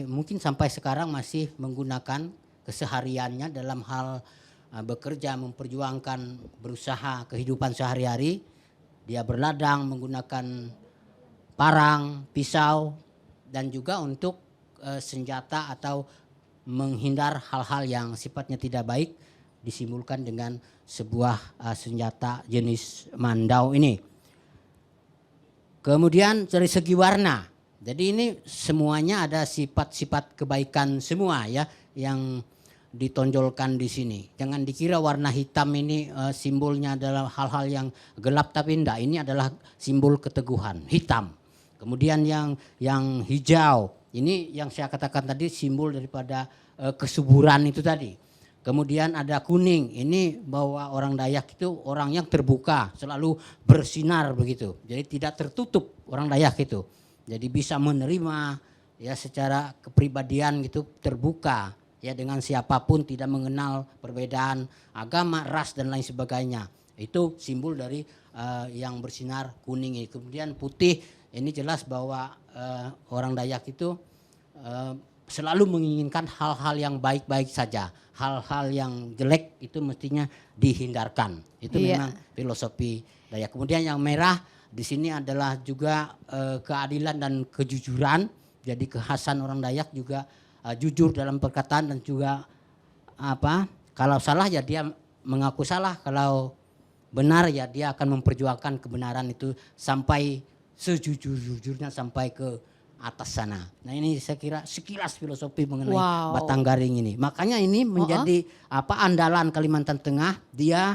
mungkin sampai sekarang masih menggunakan kesehariannya dalam hal bekerja, memperjuangkan, berusaha kehidupan sehari-hari. Dia berladang menggunakan parang, pisau, dan juga untuk senjata atau menghindar hal-hal yang sifatnya tidak baik disimbolkan dengan sebuah senjata jenis mandau ini. Kemudian dari segi warna, jadi ini semuanya ada sifat-sifat kebaikan semua ya yang ditonjolkan di sini. Jangan dikira warna hitam ini simbolnya adalah hal-hal yang gelap, tapi enggak, ini adalah simbol keteguhan, hitam. Kemudian yang hijau, ini yang saya katakan tadi simbol daripada kesuburan itu tadi. Kemudian ada kuning, ini bahwa orang Dayak itu orang yang terbuka, selalu bersinar begitu. Jadi tidak tertutup orang Dayak itu. Jadi bisa menerima ya secara kepribadian gitu, terbuka ya dengan siapapun, tidak mengenal perbedaan agama, ras dan lain sebagainya. Itu simbol dari yang bersinar kuning ini. Kemudian putih, ini jelas bahwa orang Dayak itu selalu menginginkan hal-hal yang baik-baik saja. Hal-hal yang jelek itu mestinya dihindarkan. Itu memang filosofi Dayak. Kemudian yang merah di sini adalah juga keadilan dan kejujuran. Jadi kekhasan orang Dayak juga jujur dalam perkataan dan juga kalau salah ya dia mengaku salah, kalau benar ya dia akan memperjuangkan kebenaran itu sampai sejujur-jujurnya sampai ke atas sana. Nah ini saya kira sekilas filosofi mengenai Batanggaring ini. Makanya ini menjadi andalan Kalimantan Tengah. Dia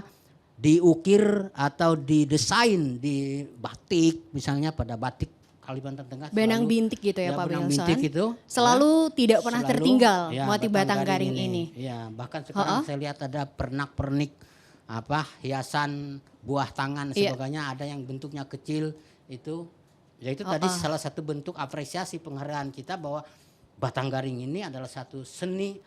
diukir atau didesain di batik, misalnya pada batik Kalimantan Tengah. Benang bintik gitu ya Pak benang Wilson. bintik itu selalu tidak pernah tertinggal ya, motif Batanggaring ini. Ya, bahkan sekarang saya lihat ada pernak-pernik hiasan buah tangan sebagainya, ada yang bentuknya kecil itu. Ya itu tadi salah satu bentuk apresiasi penghargaan kita bahwa Batanggaring ini adalah satu seni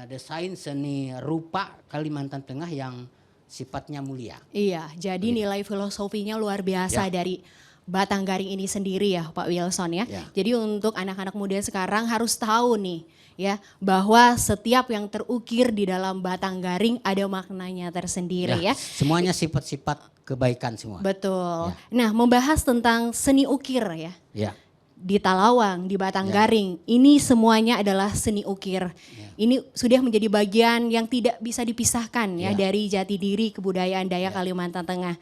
desain, seni rupa Kalimantan Tengah yang sifatnya mulia. Iya, jadi nilai filosofinya luar biasa dari Batanggaring ini sendiri ya Pak Wilson ya. Jadi untuk anak-anak muda sekarang harus tahu nih ya bahwa setiap yang terukir di dalam Batanggaring ada maknanya tersendiri ya. Semuanya sifat-sifat kebaikan semua. Betul. Nah, membahas tentang seni ukir ya. Di Talawang, di Batanggaring, ini semuanya adalah seni ukir. Ini sudah menjadi bagian yang tidak bisa dipisahkan ya dari jati diri kebudayaan Dayak Kalimantan Tengah.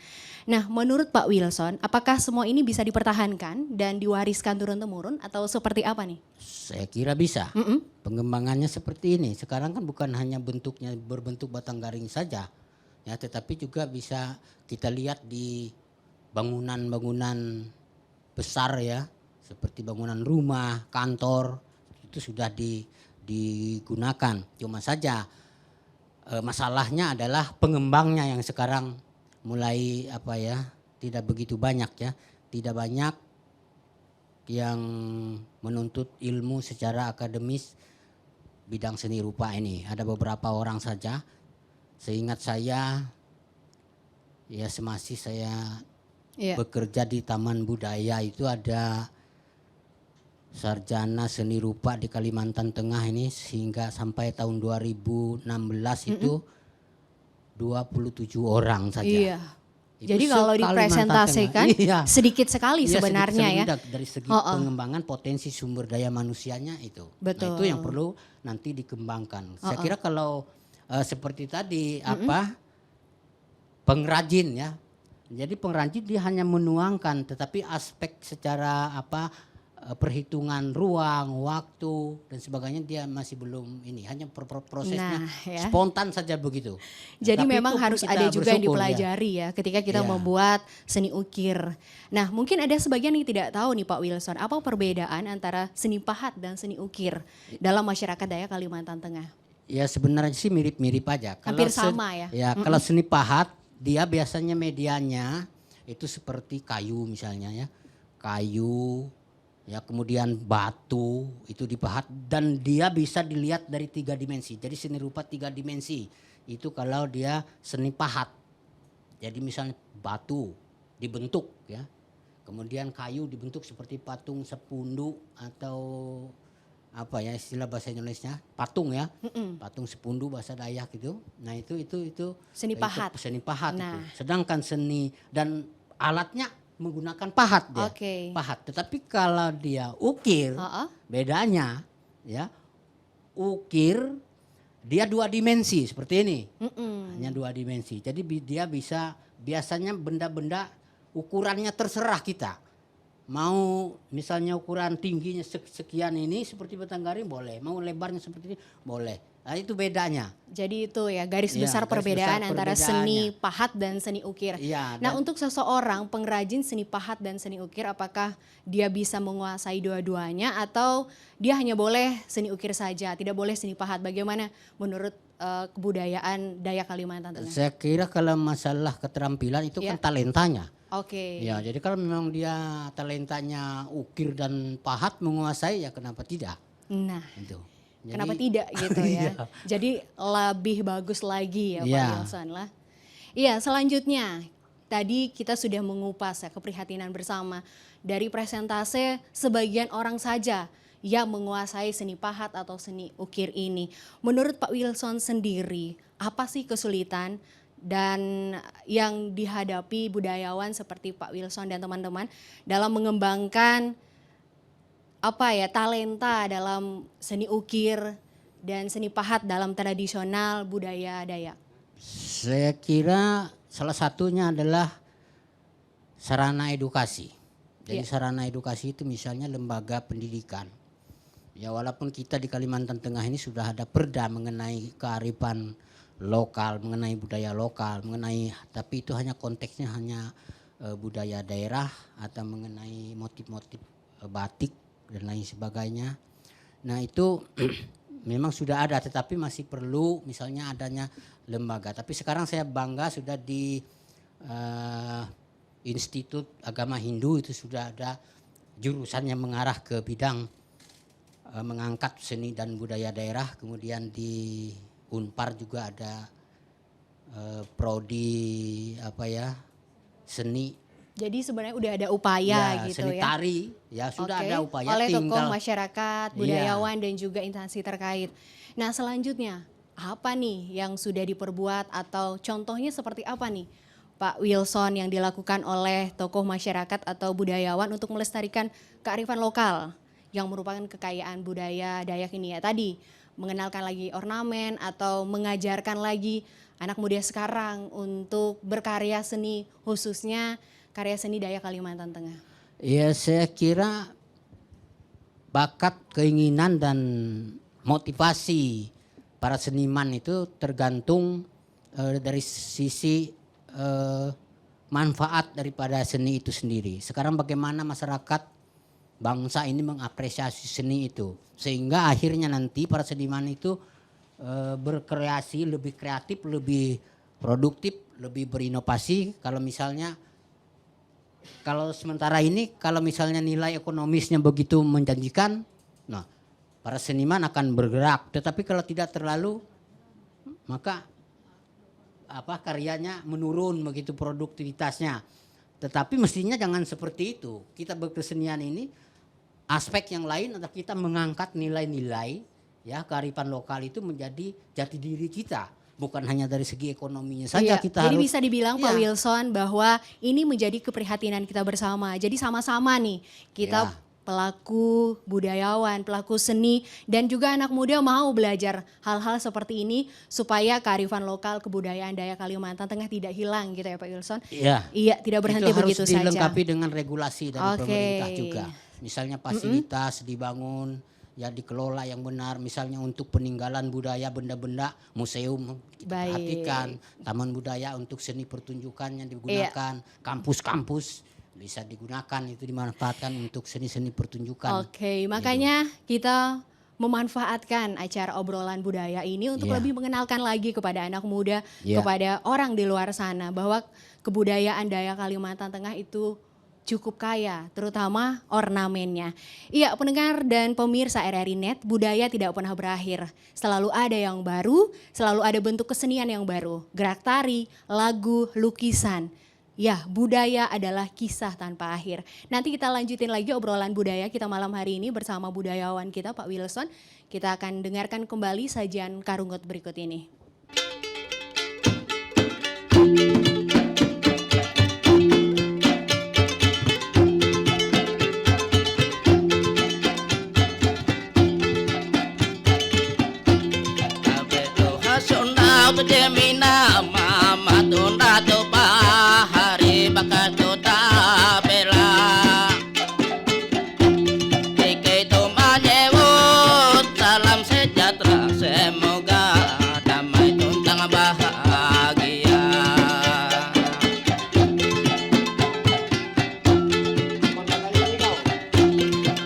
Nah, menurut Pak Wilson, apakah semua ini bisa dipertahankan dan diwariskan turun-temurun atau seperti apa nih? Saya kira bisa. Pengembangannya seperti ini. Sekarang kan bukan hanya bentuknya berbentuk Batanggaring saja, ya, tetapi juga bisa kita lihat di bangunan-bangunan besar ya, seperti bangunan rumah, kantor, itu sudah digunakan. Cuma saja masalahnya adalah pengembangnya yang sekarang mulai tidak begitu banyak ya, tidak banyak yang menuntut ilmu secara akademis bidang seni rupa ini. Ada beberapa orang saja. Seingat saya ya semasih saya bekerja di Taman Budaya itu ada sarjana seni rupa di Kalimantan Tengah ini sehingga sampai tahun 2016 itu 27 orang saja. Jadi kalau dipresentasikan sedikit sekali sebenarnya ya. Dari segi pengembangan potensi sumber daya manusianya itu. Betul. Nah, itu yang perlu nanti dikembangkan. Saya kira kalau seperti tadi pengrajin ya, Jadi pengrajin dia hanya menuangkan, tetapi aspek secara perhitungan ruang, waktu dan sebagainya dia masih belum ini, hanya prosesnya Nah, ya. spontan saja begitu. Jadi Tapi memang itu pun harus kita ada juga yang bersyukur, ya. dipelajari ya ketika kita Iya. membuat seni ukir. Nah, mungkin ada sebagian yang tidak tahu nih Pak Wilson, apa perbedaan antara seni pahat dan seni ukir dalam masyarakat Dayak Kalimantan Tengah? Ya sebenarnya sih mirip-mirip aja. Hampir sama ya? Ya kalau seni pahat dia biasanya medianya itu seperti kayu misalnya ya, kayu ya kemudian batu itu dipahat dan dia bisa dilihat dari 3 dimensi. Jadi seni rupa 3 dimensi itu kalau dia seni pahat. Jadi misalnya batu dibentuk ya, kemudian kayu dibentuk seperti patung sepundu atau apa ya istilah bahasa Indonesia patung ya, patung sepundu bahasa Dayak gitu. Nah itu Seni itu pahat. seni pahat Nah. itu. Sedangkan seni dan alatnya menggunakan pahat dia, Oke. pahat. Tetapi kalau dia ukir Heeh. bedanya ya, ukir dia 2 dimensi seperti ini, hanya 2 dimensi. Jadi dia bisa biasanya benda-benda ukurannya terserah kita. Mau misalnya ukuran tingginya sekian ini seperti batang garing boleh, mau lebarnya seperti ini boleh. Nah itu bedanya. Jadi itu ya garis Iya, besar garis perbedaan besar antara perbedaannya. seni pahat dan seni ukir. Iya, Nah dan- untuk seseorang pengrajin seni pahat dan seni ukir apakah dia bisa menguasai dua-duanya atau dia hanya boleh seni ukir saja, tidak boleh seni pahat? Bagaimana menurut kebudayaan Dayak Kalimantan Tengah? Saya kira kalau masalah keterampilan itu Iya. kan talentanya. Oke. Ya, jadi kalau memang dia talentanya ukir dan pahat menguasai ya kenapa tidak? Nah, Gitu. Jadi- kenapa tidak gitu ya? Iya. Jadi lebih bagus lagi ya Pak Iya. Wilson lah. Iya, selanjutnya tadi kita sudah mengupas ya keprihatinan bersama dari presentase sebagian orang saja yang menguasai seni pahat atau seni ukir ini. Menurut Pak Wilson sendiri, apa sih kesulitan dan yang dihadapi budayawan seperti Pak Wilson dan teman-teman dalam mengembangkan talenta dalam seni ukir dan seni pahat dalam tradisional budaya Dayak? Saya kira salah satunya adalah sarana edukasi. Jadi Iya. sarana edukasi itu misalnya lembaga pendidikan. Ya walaupun kita di Kalimantan Tengah ini sudah ada perda mengenai kearifan lokal, mengenai budaya lokal, tapi itu hanya konteksnya hanya budaya daerah atau mengenai motif-motif batik dan lain sebagainya. Nah itu memang sudah ada, tetapi masih perlu misalnya adanya lembaga. Tapi sekarang saya bangga sudah di Institut Agama Hindu itu sudah ada jurusan yang mengarah ke bidang mengangkat seni dan budaya daerah. Kemudian di Unpar juga ada prodi seni. Jadi sebenarnya udah ada upaya gitu seni ya. tari ya sudah Oke, ada upaya oleh tokoh tinggal masyarakat, Iya. budayawan dan juga instansi terkait. Nah selanjutnya apa nih yang sudah diperbuat atau contohnya seperti apa nih Pak Wilson yang dilakukan oleh tokoh masyarakat atau budayawan untuk melestarikan kearifan lokal yang merupakan kekayaan budaya Dayak ini ya tadi, mengenalkan lagi ornamen atau mengajarkan lagi anak muda sekarang untuk berkarya seni, khususnya karya seni Dayak Kalimantan Tengah? Ya saya kira bakat, keinginan dan motivasi para seniman itu tergantung dari sisi manfaat daripada seni itu sendiri. Sekarang bagaimana masyarakat bangsa ini mengapresiasi seni itu sehingga akhirnya nanti para seniman itu berkreasi lebih kreatif, lebih produktif, lebih berinovasi. Kalau sementara ini kalau misalnya nilai ekonomisnya begitu menjanjikan, nah para seniman akan bergerak. Tetapi kalau tidak terlalu, maka karyanya menurun begitu produktivitasnya. Tetapi mestinya jangan seperti itu. Kita berkesenian ini aspek yang lain adalah kita mengangkat nilai-nilai ya kearifan lokal itu menjadi jati diri kita, bukan hanya dari segi ekonominya saja Iya, kita jadi harus. bisa dibilang Pak Iya. Wilson bahwa ini menjadi keprihatinan kita bersama. Jadi sama-sama nih kita Iya. pelaku budayawan, pelaku seni, dan juga anak muda mau belajar hal-hal seperti ini supaya kearifan lokal, kebudayaan Dayak Kalimantan Tengah tidak hilang gitu ya Pak Wilson? Iya. Iya, tidak berhenti Itu begitu harus saja. dilengkapi dengan regulasi dari Oke. pemerintah juga. Misalnya fasilitas dibangun, ya dikelola yang benar. Misalnya untuk peninggalan budaya, benda-benda museum kita Baik. perhatikan, taman budaya untuk seni pertunjukannya digunakan, kampus-kampus bisa digunakan, itu dimanfaatkan untuk seni-seni pertunjukan. Oke, makanya kita memanfaatkan acara obrolan budaya ini untuk Iya. lebih mengenalkan lagi kepada anak muda, Iya. kepada orang di luar sana bahwa kebudayaan Dayak Kalimantan Tengah itu cukup kaya, terutama ornamennya. Iya, pendengar dan pemirsa RRI Net, budaya tidak pernah berakhir. Selalu ada yang baru, selalu ada bentuk kesenian yang baru. Gerak tari, lagu, lukisan. Ya, budaya adalah kisah tanpa akhir. Nanti kita lanjutin lagi obrolan budaya kita malam hari ini bersama budayawan kita Pak Wilson. Kita akan dengarkan kembali sajian Karungut berikut ini. Salam sejahtera, semoga damai tuntang bahagia.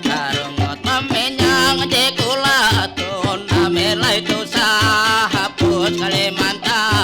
Karungut mamenyang jekulatun, amelai tu sahapus Kalimantan.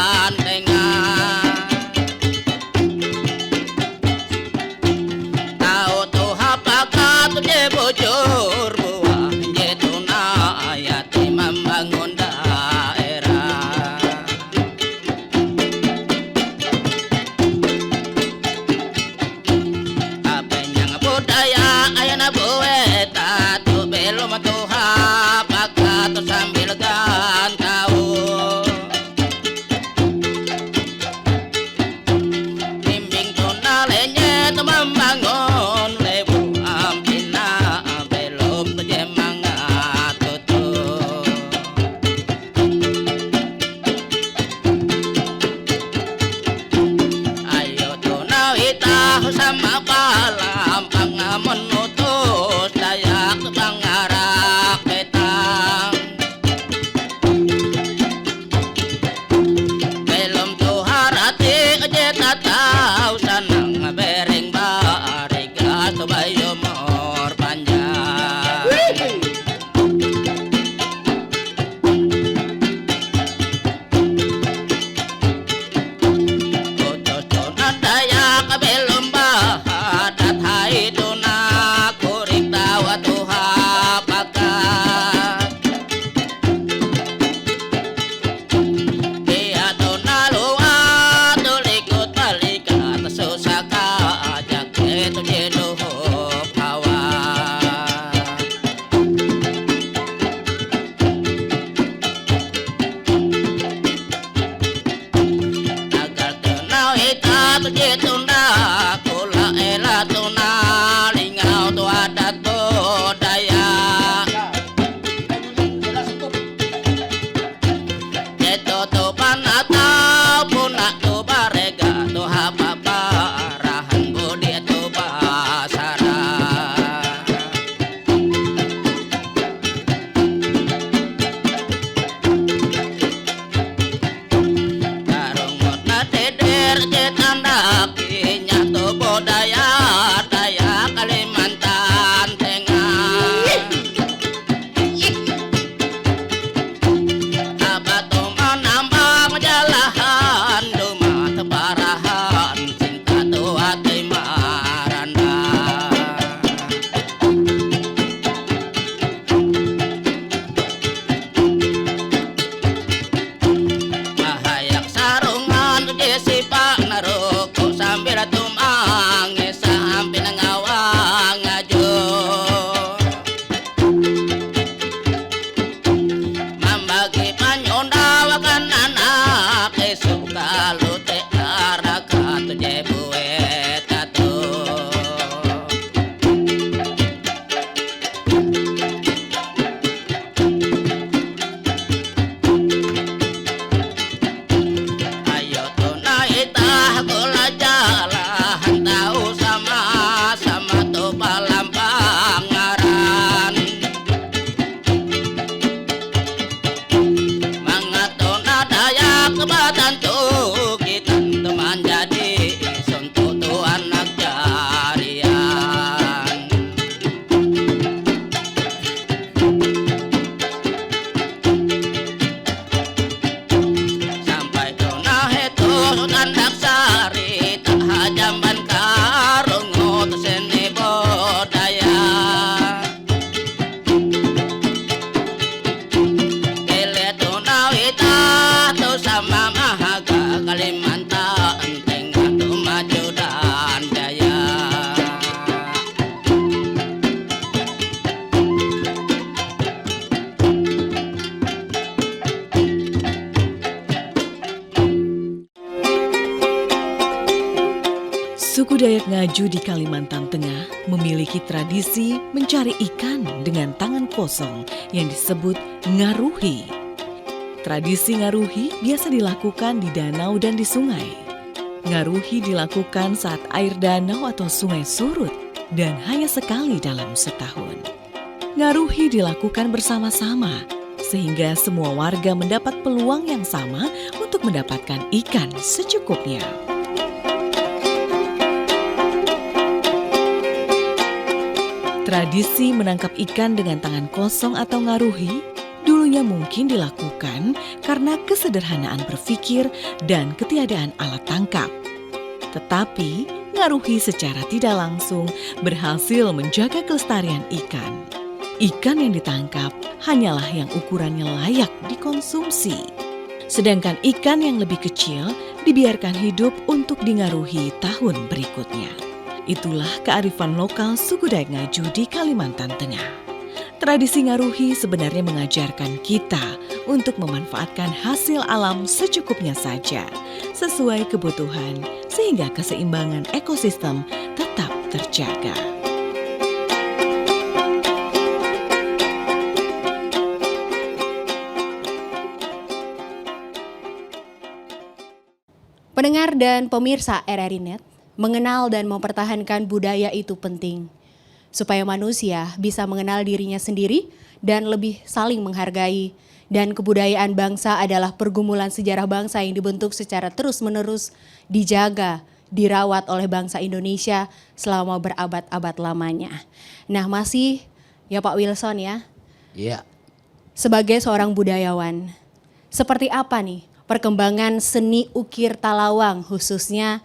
Suku Dayak Ngaju di Kalimantan Tengah memiliki tradisi mencari ikan dengan tangan kosong yang disebut ngaruhi. Tradisi ngaruhi biasa dilakukan di danau dan di sungai. Ngaruhi dilakukan saat air danau atau sungai surut dan hanya sekali dalam setahun. Ngaruhi dilakukan bersama-sama sehingga semua warga mendapat peluang yang sama untuk mendapatkan ikan secukupnya. Tradisi menangkap ikan dengan tangan kosong atau ngaruhi dulunya mungkin dilakukan karena kesederhanaan berpikir dan ketiadaan alat tangkap. Tetapi ngaruhi secara tidak langsung berhasil menjaga kelestarian ikan. Ikan yang ditangkap hanyalah yang ukurannya layak dikonsumsi. Sedangkan ikan yang lebih kecil dibiarkan hidup untuk dingaruhi tahun berikutnya. Itulah kearifan lokal suku Dayak Ngaju di Kalimantan Tengah. Tradisi ngaruhi sebenarnya mengajarkan kita untuk memanfaatkan hasil alam secukupnya saja, sesuai kebutuhan, sehingga keseimbangan ekosistem tetap terjaga. Pendengar dan pemirsa RRI Net, mengenal dan mempertahankan budaya itu penting, supaya manusia bisa mengenal dirinya sendiri dan lebih saling menghargai. Dan kebudayaan bangsa adalah pergumulan sejarah bangsa yang dibentuk secara terus-menerus, dijaga, dirawat oleh bangsa Indonesia selama berabad-abad lamanya. Nah masih ya Pak Wilson ya, Iya. sebagai seorang budayawan, seperti apa nih perkembangan seni ukir Talawang khususnya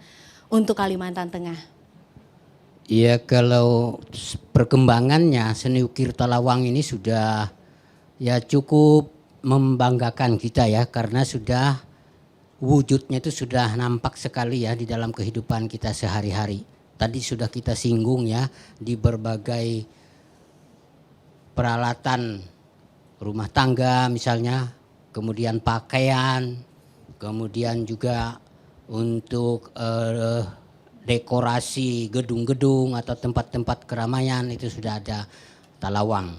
untuk Kalimantan Tengah? Iya, kalau perkembangannya seni ukir Talawang ini sudah ya cukup membanggakan kita ya, karena sudah wujudnya itu sudah nampak sekali ya di dalam kehidupan kita sehari-hari. Tadi sudah kita singgung ya, di berbagai peralatan rumah tangga misalnya, kemudian pakaian, kemudian juga untuk dekorasi gedung-gedung atau tempat-tempat keramaian itu sudah ada Talawang.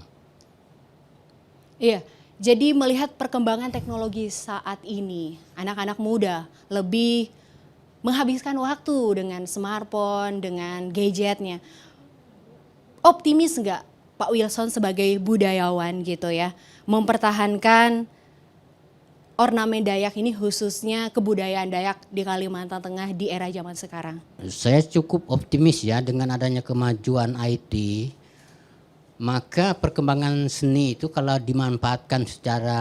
Iya, jadi melihat perkembangan teknologi saat ini, anak-anak muda lebih menghabiskan waktu dengan smartphone, dengan gadgetnya. Optimis nggak Pak Wilson sebagai budayawan gitu ya, mempertahankan ornamen Dayak ini khususnya kebudayaan Dayak di Kalimantan Tengah di era zaman sekarang? Saya cukup optimis ya dengan adanya kemajuan IT, maka perkembangan seni itu kalau dimanfaatkan secara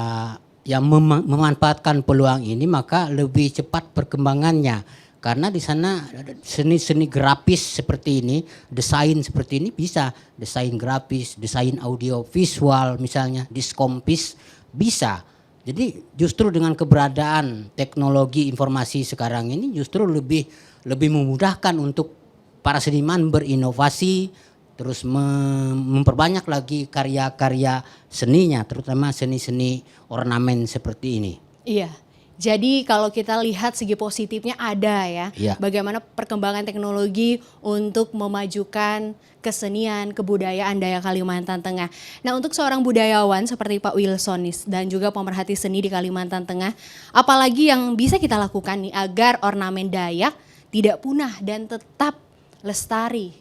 yang memanfaatkan peluang ini maka lebih cepat perkembangannya. Karena di sana seni-seni grafis seperti ini, desain seperti ini bisa, desain grafis, desain audio visual misalnya, diskompis bisa. Jadi justru dengan keberadaan teknologi informasi sekarang ini justru lebih memudahkan untuk para seniman berinovasi, terus memperbanyak lagi karya-karya seninya, terutama seni-seni ornamen seperti ini. Iya, jadi kalau kita lihat segi positifnya ada ya, Iya. bagaimana perkembangan teknologi untuk memajukan kesenian, kebudayaan Dayak Kalimantan Tengah. Nah untuk seorang budayawan seperti Pak Wilson dan juga pemerhati seni di Kalimantan Tengah, apalagi yang bisa kita lakukan nih agar ornamen Dayak tidak punah dan tetap lestari?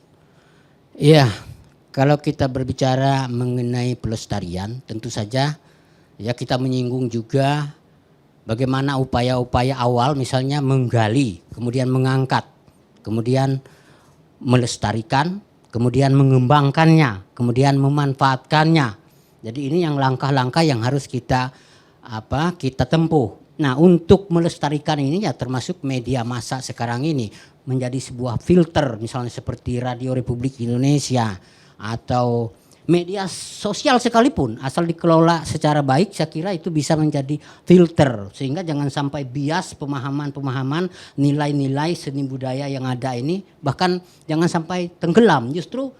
Iya, kalau kita berbicara mengenai pelestarian, tentu saja ya kita menyinggung juga bagaimana upaya-upaya awal misalnya menggali, kemudian mengangkat, kemudian melestarikan, kemudian mengembangkannya, kemudian memanfaatkannya. Jadi ini yang langkah-langkah yang harus kita tempuh. Nah, untuk melestarikan ini ya termasuk media massa sekarang ini menjadi sebuah filter, misalnya seperti Radio Republik Indonesia atau media sosial sekalipun, asal dikelola secara baik, saya kira itu bisa menjadi filter sehingga jangan sampai bias pemahaman-pemahaman nilai-nilai seni budaya yang ada ini, bahkan jangan sampai tenggelam. Justru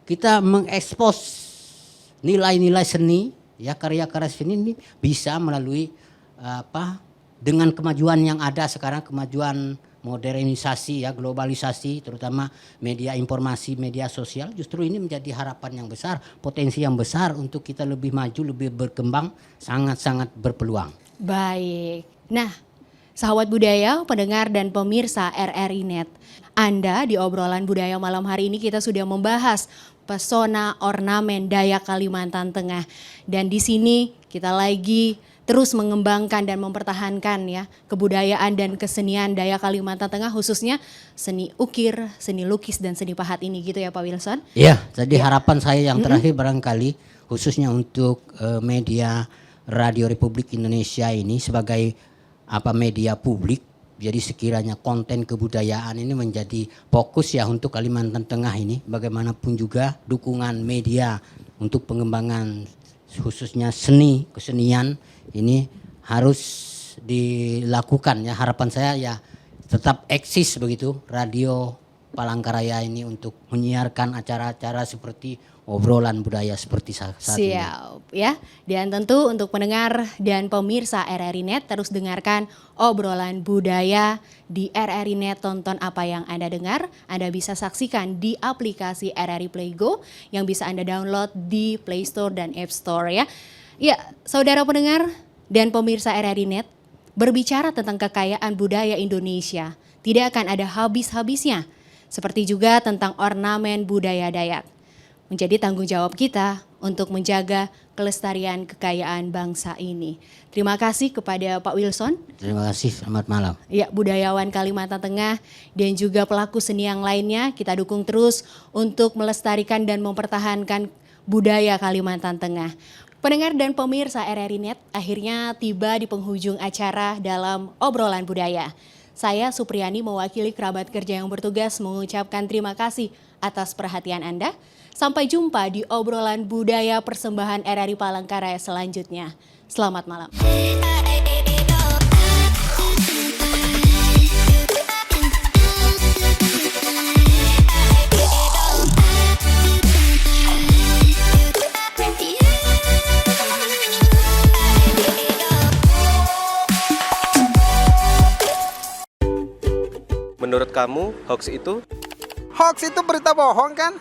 kita mengekspos nilai-nilai seni, ya karya-karya seni ini bisa melalui dengan kemajuan yang ada sekarang, kemajuan modernisasi ya, globalisasi, terutama media informasi, media sosial, justru ini menjadi harapan yang besar, potensi yang besar untuk kita lebih maju, lebih berkembang, sangat-sangat berpeluang. Baik. Nah, sahabat budaya, pendengar dan pemirsa RRI Net, Anda di obrolan budaya malam hari ini kita sudah membahas pesona ornamen Dayak Kalimantan Tengah. Dan di sini kita lagi terus mengembangkan dan mempertahankan ya kebudayaan dan kesenian Dayak Kalimantan Tengah, khususnya seni ukir, seni lukis dan seni pahat ini gitu ya Pak Wilson. Iya, jadi harapan saya yang terakhir barangkali khususnya untuk media Radio Republik Indonesia ini sebagai media publik. Jadi sekiranya konten kebudayaan ini menjadi fokus ya untuk Kalimantan Tengah ini. Bagaimanapun juga dukungan media untuk pengembangan khususnya seni, kesenian ini harus dilakukan ya. Harapan saya ya tetap eksis begitu Radio Palangkaraya ini untuk menyiarkan acara-acara seperti obrolan budaya seperti saat ini. Siap ya. Dan tentu untuk pendengar dan pemirsa RRI Net, terus dengarkan obrolan budaya di RRI Net. Tonton apa yang Anda dengar, Anda bisa saksikan di aplikasi RRI Play Go yang bisa Anda download di Play Store dan App Store ya. Ya, saudara pendengar dan pemirsa RRI Net, berbicara tentang kekayaan budaya Indonesia tidak akan ada habis-habisnya. Seperti juga tentang ornamen budaya Dayak. Menjadi tanggung jawab kita untuk menjaga kelestarian kekayaan bangsa ini. Terima kasih kepada Pak Wilson. Terima kasih, selamat malam. Ya, budayawan Kalimantan Tengah dan juga pelaku seni yang lainnya, kita dukung terus untuk melestarikan dan mempertahankan budaya Kalimantan Tengah. Pendengar dan pemirsa RRI Net, akhirnya tiba di penghujung acara dalam obrolan budaya. Saya Supriyani mewakili kerabat kerja yang bertugas mengucapkan terima kasih atas perhatian Anda. Sampai jumpa di obrolan budaya persembahan RRI Palangkaraya selanjutnya. Selamat malam. Menurut kamu, hoax itu? Hoax itu berita bohong kan?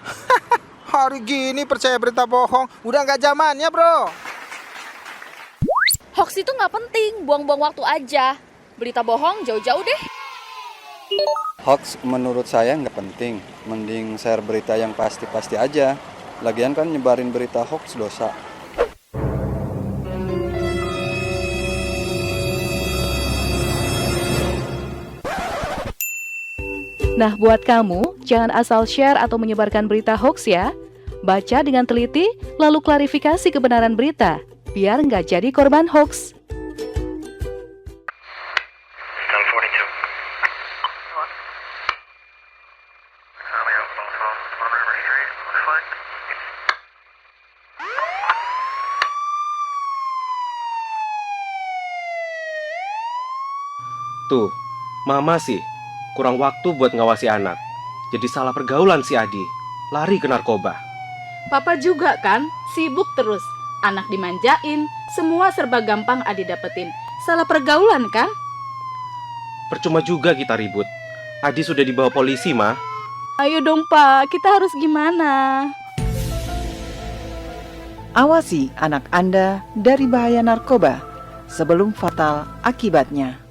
Hari gini percaya berita bohong, udah nggak zamannya bro. Hoax itu nggak penting, buang-buang waktu aja. Berita bohong jauh-jauh deh. Hoax menurut saya nggak penting, mending share berita yang pasti-pasti aja. Lagian kan nyebarin berita hoax dosa. Nah, buat kamu, jangan asal share atau menyebarkan berita hoax ya. Baca dengan teliti, lalu klarifikasi kebenaran berita, biar nggak jadi korban hoax. Tuh, mama sih kurang waktu buat ngawasi anak. Jadi salah pergaulan si Adi, lari ke narkoba. Papa juga kan, sibuk terus. Anak dimanjain, semua serba gampang Adi dapetin. Salah pergaulan kan? Percuma juga kita ribut. Adi sudah dibawa polisi, Ma. Ayo dong Pak, kita harus gimana? Awasi anak Anda dari bahaya narkoba sebelum fatal akibatnya.